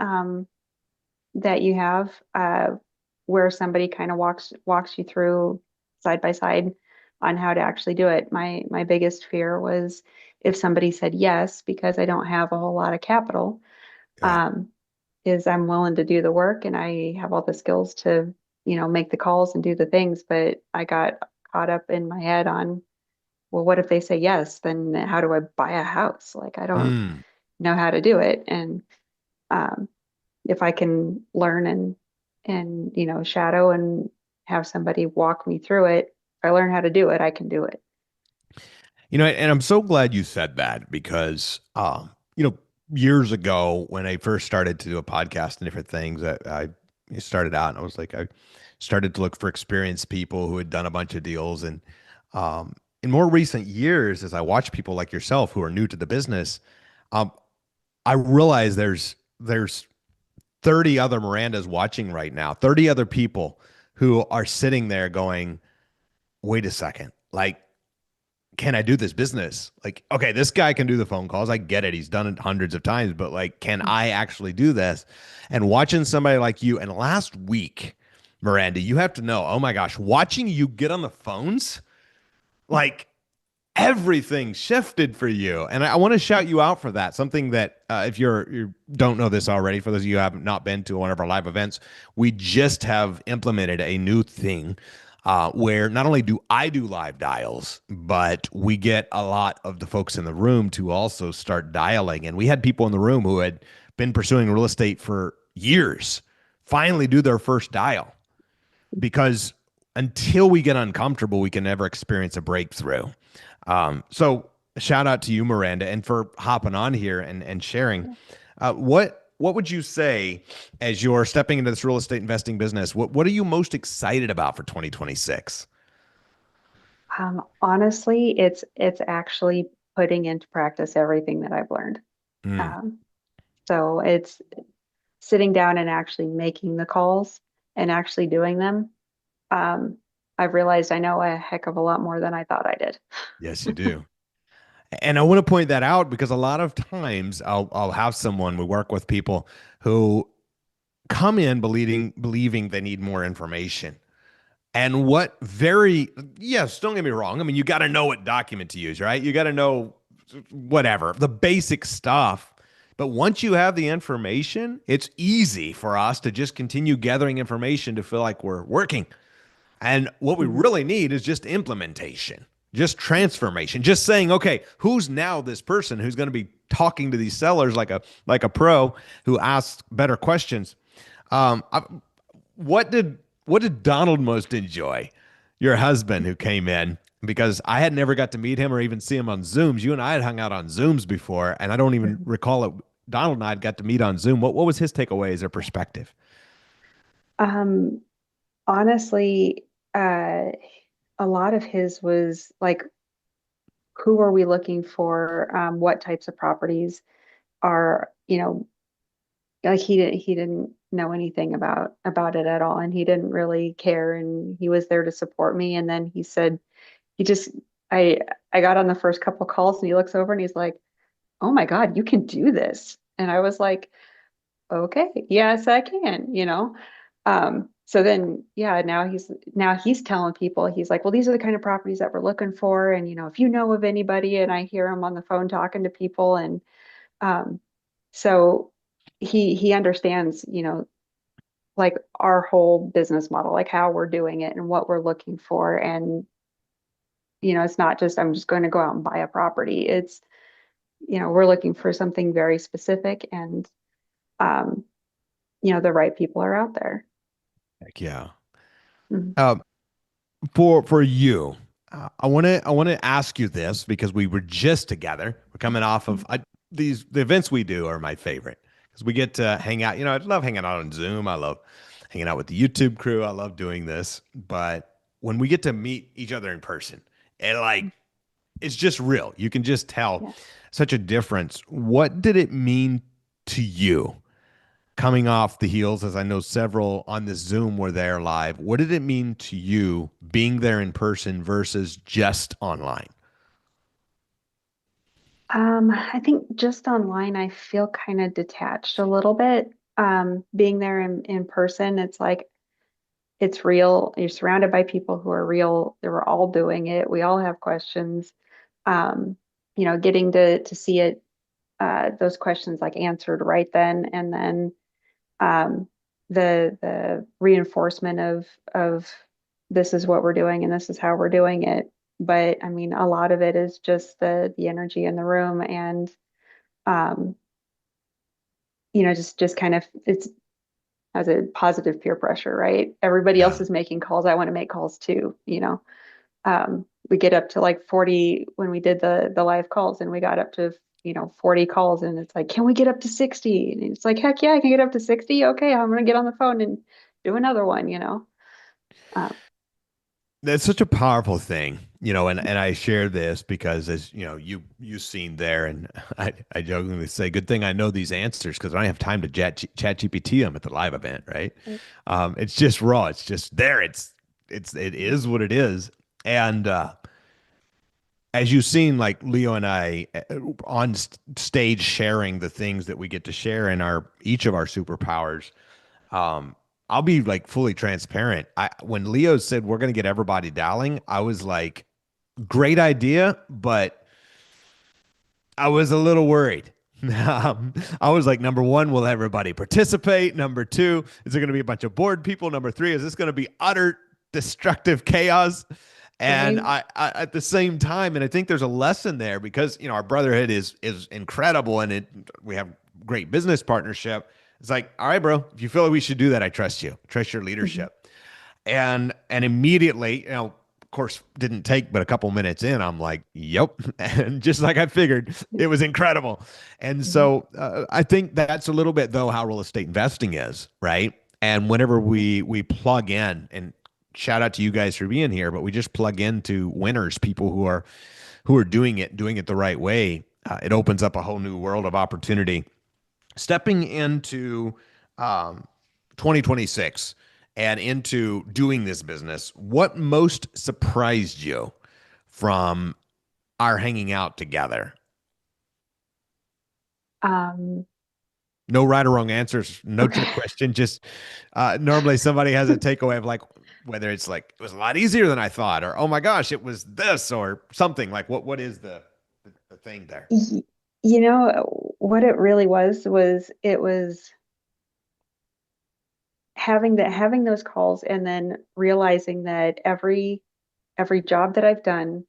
you have, where somebody kind of walks you through side by side on how to actually do it. My biggest fear was if somebody said yes, because I don't have a whole lot of capital, um, is I'm willing to do the work and I have all the skills to, make the calls and do the things, but I got caught up in my head on, well, what if they say yes? Then how do I buy a house? Like I don't Mm. know how to do it. And um, if I can learn and shadow and have somebody walk me through it, if I learn how to do it, I can do it. And I'm so glad you said that, because, years ago when I first started to do a podcast and different things, I started out and I was like, I started to look for experienced people who had done a bunch of deals. And in more recent years, as I watch people like yourself who are new to the business, um, I realize there's 30 other Mirandas watching right now, 30 other people who are sitting there going, wait a second, like, can I do this business? Like, okay, this guy can do the phone calls. I get it. He's done it hundreds of times, but like, can I actually do this? And watching somebody like you, and last week, Miranda, you have to know, oh my gosh, watching you get on the phones, like everything shifted for you. And I want to shout you out for that. Something that, if you don't know this already, for those of you who have not been to one of our live events, we just have implemented a new thing, where not only do I do live dials, but we get a lot of the folks in the room to also start dialing. And we had people in the room who had been pursuing real estate for years finally do their first dial, because until we get uncomfortable, we can never experience a breakthrough. So shout out to you, Miranda, and for hopping on here and sharing. What would you say, as you're stepping into this real estate investing business? What are you most excited about for 2026? Honestly, it's actually putting into practice everything that I've learned. Mm. So it's sitting down and actually making the calls and actually doing them. Um, I've realized I know a heck of a lot more than I thought I did. Yes, you do. And I want to point that out, because a lot of times I'll have someone, we work with people who come in believing they need more information. And yes, don't get me wrong. I mean, you got to know what document to use, right? You got to know whatever, the basic stuff But once you have the information, it's easy for us to just continue gathering information to feel like we're working. And what we really need is just implementation, just transformation, just saying, okay, who's now this person who's going to be talking to these sellers like a pro who asks better questions? What did Donald most enjoy? Your husband who came in, because I had never got to meet him or even see him on Zooms. You and I had hung out on Zooms before, and I don't even recall it. Donald and I had got to meet on Zoom. What was his takeaways or perspective? Um, Honestly, a lot of his was like, who are we looking for? What types of properties are, like he didn't know anything about it at all, and he didn't really care, and he was there to support me. And then he said, he just I I got on the first couple calls, and he looks over and he's like, "Oh my God, you can do this." And I was like, "Okay, yes, I can." So then, yeah, now he's telling people, he's like, "Well, these are the kind of properties that we're looking for, and if you know of anybody." And I hear him on the phone talking to people, and um, so he understands, like our whole business model, like how we're doing it and what we're looking for. And it's not just, I'm just going to go out and buy a property. It's, we're looking for something very specific, and um, the right people are out there. Heck yeah. Mhm. Um, for you, I want to ask you this because we were just together. We're coming off of the events we do are my favorite because we get to hang out. I love hanging out on Zoom. I love hanging out with the YouTube crew. I love doing this, but when we get to meet each other in person, it's just real. You can just tell Yeah. such a difference. What did it mean to you coming off the heels, as I know several on this Zoom were there live? What did it mean to you being there in person versus just online? I think just online, I feel kind of detached a little bit. Being there in person, it's like, it's real. You're surrounded by people who are real. They were all doing it. We all have questions. Um, getting to see it, those questions like answered right then and then. Um, the reinforcement of this is what we're doing and this is how we're doing it. But I mean, a lot of it is just the energy in the room, and um, just kind of, it's as a positive peer pressure, right? Everybody else Yeah. is making calls. I want to make calls too. We get up to like 40 when we did the live calls, and we got up to 40 calls, and it's like, can we get up to 60? And it's like, heck yeah, I can get up to 60. Okay, I'm gonna get on the phone and do another one. Um, That's such a powerful thing, and I share this because, as you've seen there, and I jokingly say, good thing I know these answers because I don't have time to chat GPT them at the live event, right? Right. It's just raw. It's just there. It is what it is. And as you've seen, like Leo and I on stage sharing the things that we get to share in each of our superpowers. I'll be like fully transparent. When Leo said we're going to get everybody dialing, I was like, great idea, but I was a little worried. I was like, number one, will everybody participate? Number two, is there going to be a bunch of bored people? Number three, is this going to be utter destructive chaos? And Right. I at the same time, and I think there's a lesson there because our brotherhood is incredible, and we have great business partnership. It's like, all right, bro, if you feel like we should do that, I trust you. I trust your Mhm. leadership. And immediately, of course, didn't take but a couple minutes in, I'm like, yep. And just like I figured, it was incredible. And Mhm. so I think that's a little bit though how real estate investing is, right? And whenever we plug in, and shout out to you guys for being here, but we just plug into winners, people who are doing it the right way. It opens up a whole new world of opportunity. Stepping into um, 2026 and into doing this business, what most surprised you from our hanging out together? Um, No right or wrong answers, no trick okay. question. Just normally somebody has a takeaway of like whether it's like it was a lot easier than I thought, or oh my gosh, it was this, or something like what is the thing there? Y- You know, what it really was it was having those calls and then realizing that every job that I've done,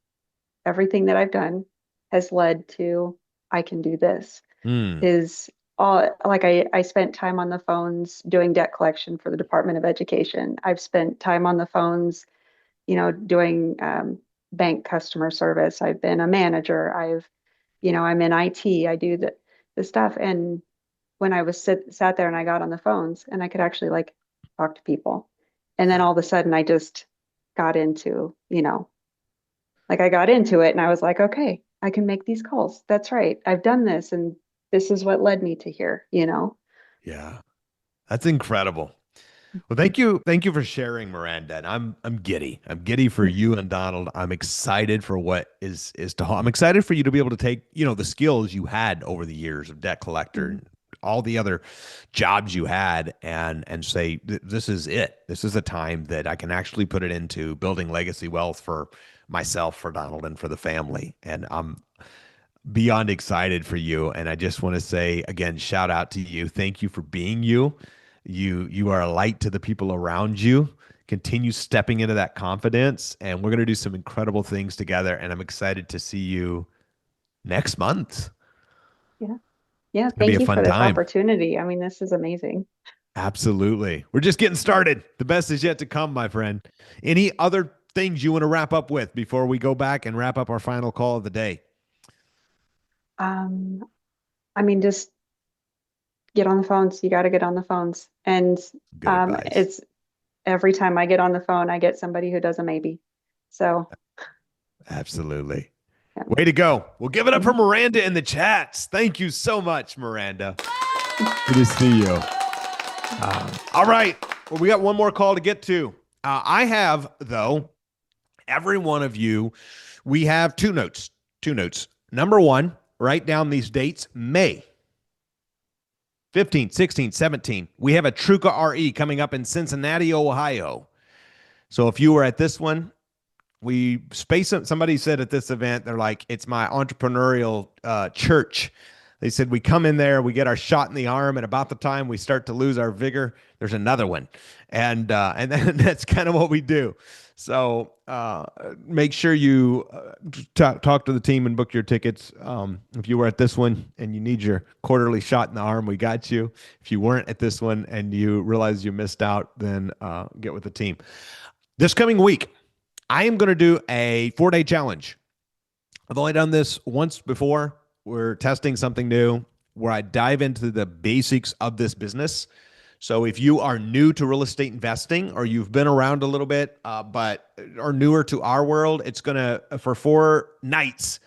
everything that I've done has led to I can do this. Is all like I spent time on the phones doing debt collection for the Department of Education. I've spent time on the phones, doing bank customer service. I've been a manager. I'm in IT. I do the stuff. And when I was sat there and I got on the phones and I could actually like talk to people. And then all of a sudden I just got into, like I got into it and I was like, okay, I can make these calls. That's right. I've done this and this is what led me to here. Yeah. That's incredible. Well, thank you. Thank you for sharing, Miranda. And I'm giddy. I'm giddy for you and Donald. I'm excited for what is to I'm excited for you to be able to take, the skills you had over the years of debt collector and all the other jobs you had and say, this is it. This is the time that I can actually put it into building legacy wealth for myself, for Donald, and for the family. And I'm beyond excited for you. And I just want to say again, shout out to you. Thank you for being you. You are a light to the people around you. Continue stepping into that confidence, and we're going to do some incredible things together. And I'm excited to see you next month. Yeah. Yeah. It'll be Thank a you fun for this time. opportunity. I mean, this is amazing. Absolutely. We're just getting started. The best is yet to come, my friend. Any other things you want to wrap up with before we go back and wrap up our final call of the day? I mean, just get on the phones. You got to get on the phones. And Good advice. it's every time I get on the phone, I get somebody who does a maybe. So absolutely. Yeah. Way to go. We'll give it up for Miranda in the chats. Thank you so much, Miranda. Good to see you. All right. Well, we got one more call to get to. I have, though, every one of you, we have two notes. Number one, write down these dates. May 15, 16, 17. We have a Truka RE coming up in Cincinnati, Ohio. So if you were at this one, somebody said at this event, they're like, it's my entrepreneurial church. They said we come in there, we get our shot in the arm, and about the time we start to lose our vigor, there's another one. And then that's kind of what we do. So make sure you talk to the team and book your tickets. If you were at this one and you need your quarterly shot in the arm, we got you. If you weren't at this one and you realize you missed out, then get with the team. This coming week, I am going to do a 4-day challenge. I've only done this once before. We're testing something new where I dive into the basics of this business. So if you are new to real estate investing or you've been around a little bit but are newer to our world, it's going to, for 4 nights,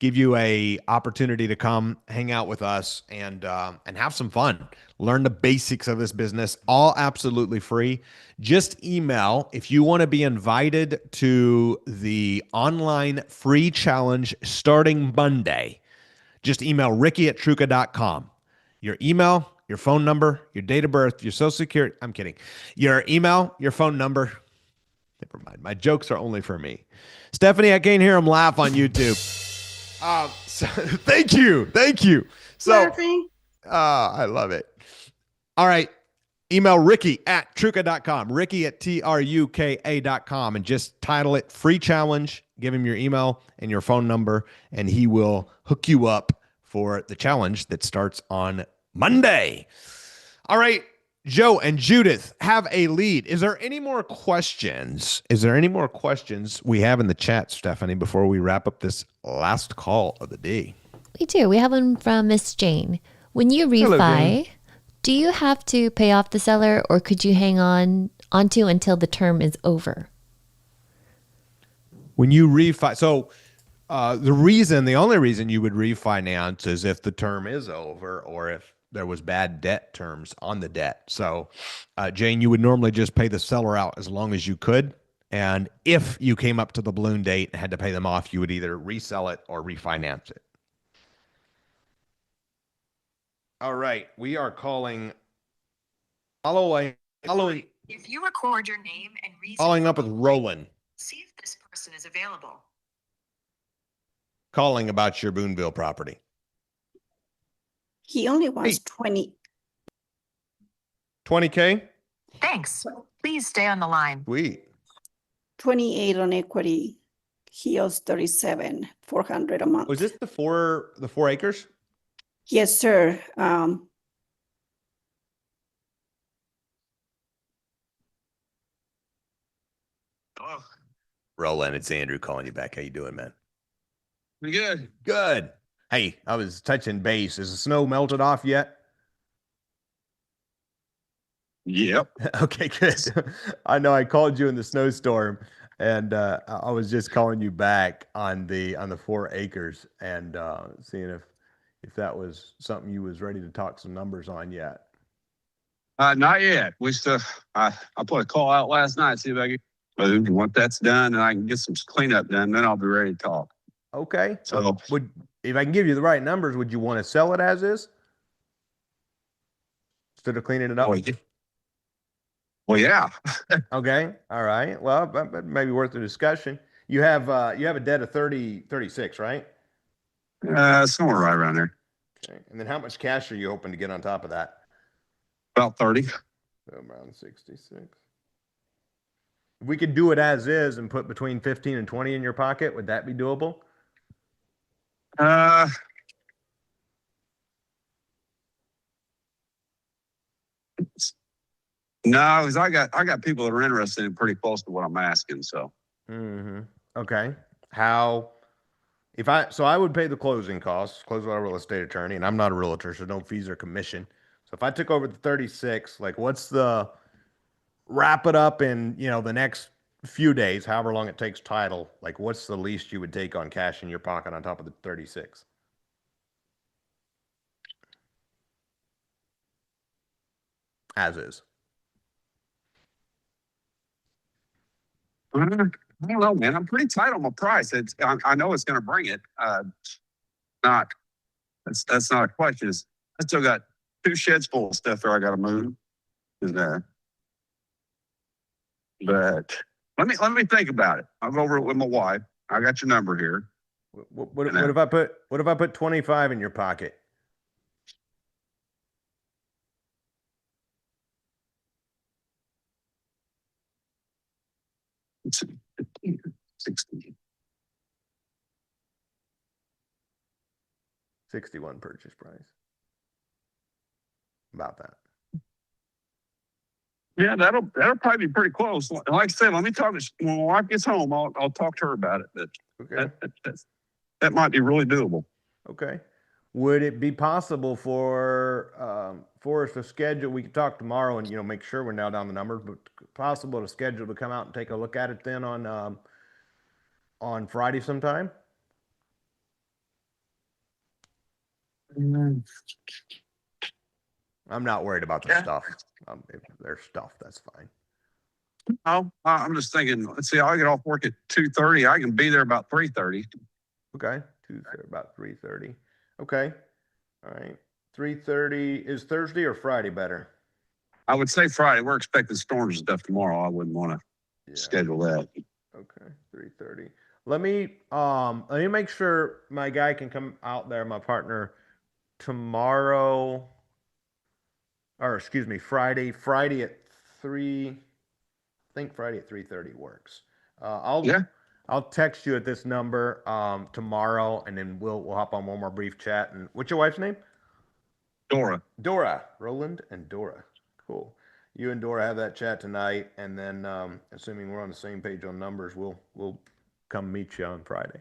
give you a opportunity to come hang out with us and have some fun. Learn the basics of this business, all absolutely free. Just email if you want to be invited to the online free challenge starting Monday. Just email ricky@truka.com. Your email, your phone number, your date of birth, your social security. I'm kidding. Your email, your phone number. Never mind. My jokes are only for me. Stephanie, I can't hear him laugh on YouTube. So, thank you. So, I love it. All right. Email ricky@truka.com, ricky@truka.com, and just title it free challenge. Give him your email and your phone number, and he will hook you up for the challenge that starts on Monday. All right. Joe and Judith have a lead. Is there any more questions? We have in the chat, Stephanie, before we wrap up this last call of the day? We do. We have one from Miss Jane. When you Hello, refi, Jane. do you have to pay off the seller or could you hang onto until the term is over? When you refi, so the only reason you would refinance is if the term is over or if there was bad debt terms on the debt. So, Jane, you would normally just pay the seller out as long as you could. And if you came up to the balloon date and had to pay them off, you would either resell it or refinance it. All right. We are calling following. If you record your name and reason, Following up with Roland. see if this person is available. Calling about your Boonville property. He only wants 20K? Thanks. Please stay on the line. Sweet. 28 on equity. He owes 37,400 a month. Was this the four acres? Yes, sir. Roland, it's Andrew calling you back. How you doing, man? Pretty good. Good. Hey, I was touching base. Is the snow melted off yet? Yep. Okay, good. I know I called you in the snowstorm, and I was just calling you back on the 4 acres and seeing if that was something you was ready to talk some numbers on yet. Not yet. We still. I put a call out last night. See if I can. Once that's done, and I can get some cleanup done, then I'll be ready to talk. Okay. So, if I can give you the right numbers, would you want to sell it as is instead of cleaning it up? Well, yeah. Okay. All right. Well, but maybe worth a discussion. You have a debt of 36, right? Somewhere right around there. Okay. And then how much cash are you hoping to get on top of that? About 30. So around 66. If we could do it as is and put between 15 and 20 in your pocket, would that be doable? No, because I got people that are interested in pretty close to what I'm asking. So. Okay. So I would pay the closing costs, close with our real estate attorney, and I'm not a realtor, so no fees or commission. So if I took over the 36, like what's the wrap it up in, the next few days, however long it takes title, like what's the least you would take on cash in your pocket on top of the 36? As is. I don't know, man. I'm pretty tight on my price. I know it's going to bring it. That's not a question. I still got 2 sheds full of stuff there I got to move. But let me think about it. I'll go over it with my wife. I got your number here. What if I put 25 in your pocket? Let's see, 15, 16. 61 purchase price. About that. Yeah, that'll probably be pretty close. Like I said, let me talk when my wife gets home. I'll talk to her about it. But okay. That might be really doable. Okay. Would it be possible for us to schedule? We could talk tomorrow and make sure we're nailed down the numbers, but possible to schedule to come out and take a look at it then on Friday sometime. I'm not worried about the stuff. If there's stuff, that's fine. Oh, I'm just thinking. Let's see. I'll get off work at 2:30. I can be there about 3:30. Okay, Tuesday about 3:30. Okay, all right. 3:30 is Thursday or Friday better? I would say Friday. We're expecting storms and stuff tomorrow. I wouldn't want to schedule that. Okay, 3:30. Let me make sure my guy can come out there, my partner, tomorrow. Or excuse me, Friday at 3. I think Friday at 3:30 works. I'll text you at this number tomorrow, and then we'll hop on one more brief chat. And what's your wife's name? Dora. Roland and Dora. Cool. You and Dora have that chat tonight, and then assuming we're on the same page on numbers, we'll come meet you on Friday.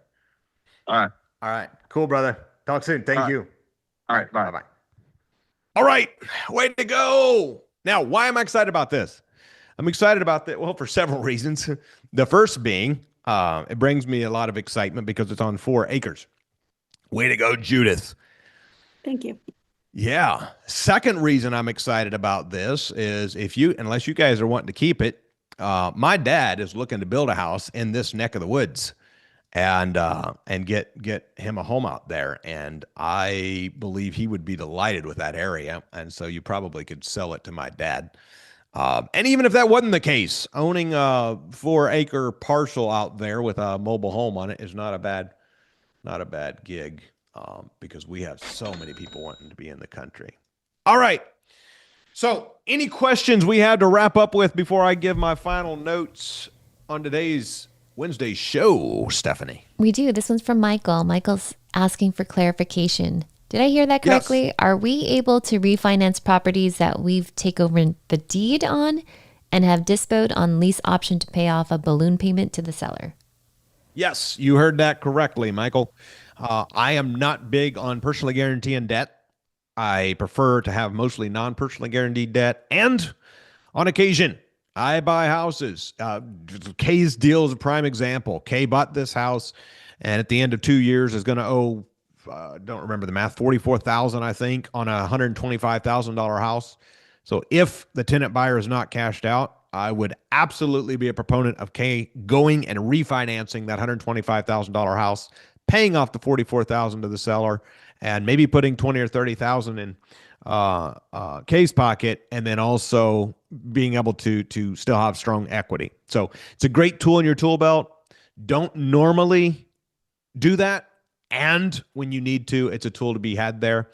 All right. Cool, brother. Talk soon. Thank you. All right. Bye. Bye. All right. Way to go. Now, why am I excited about this? I'm excited about that. Well, for several reasons. The first being, it brings me a lot of excitement because it's on 4 acres. Way to go, Judith. Thank you. Yeah. Second reason I'm excited about this is unless you guys are wanting to keep it, my dad is looking to build a house in this neck of the woods and get him a home out there. And I believe he would be delighted with that area. And so you probably could sell it to my dad. And even if that wasn't the case, owning a 4-acre parcel out there with a mobile home on it is not a bad gig. because we have so many people wanting to be in the country. All right. So any questions we have to wrap up with before I give my final notes on today's Wednesday show, Stephanie? We do. This one's from Michael. Michael's asking for clarification. Did I hear that correctly? Yes. Are we able to refinance properties that we've taken over the deed on and have disposed on lease option to pay off a balloon payment to the seller? Yes, you heard that correctly, Michael. I am not big on personally guaranteeing debt. I prefer to have mostly non-personally guaranteed debt. And on occasion, I buy houses. Kay's deal is a prime example. Kay bought this house, and at the end of 2 years is going to owe, don't remember the math, $44,000, I think, on a $125,000 house. So if the tenant buyer is not cashed out, I would absolutely be a proponent of Kay going and refinancing that $125,000 house, paying off the $44,000 to the seller, and maybe putting $20,000 or $30,000 in Kay's pocket, and then also being able to still have strong equity. So it's a great tool in your tool belt. Don't normally do that, and when you need to, it's a tool to be had there.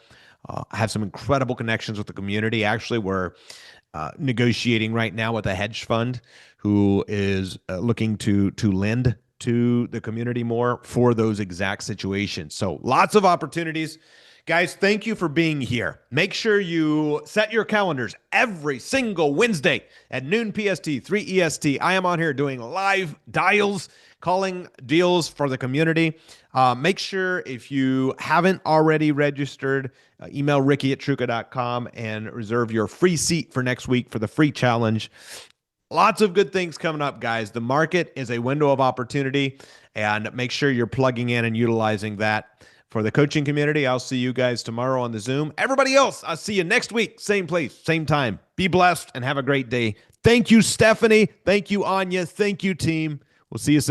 I have some incredible connections with the community. Actually, we're negotiating right now with a hedge fund who is looking to lend to the community more for those exact situations. So lots of opportunities. Guys, thank you for being here. Make sure you set your calendars every single Wednesday at noon PST, 3 EST. I am on here doing live dials, calling deals for the community. Make sure if you haven't already registered, email ricky@truka.com and reserve your free seat for next week for the free challenge. Lots of good things coming up, guys. The market is a window of opportunity, and make sure you're plugging in and utilizing that. For the coaching community, I'll see you guys tomorrow on the Zoom. Everybody else, I'll see you next week. Same place, same time. Be blessed and have a great day. Thank you, Stephanie. Thank you, Anya. Thank you, team. We'll see you soon.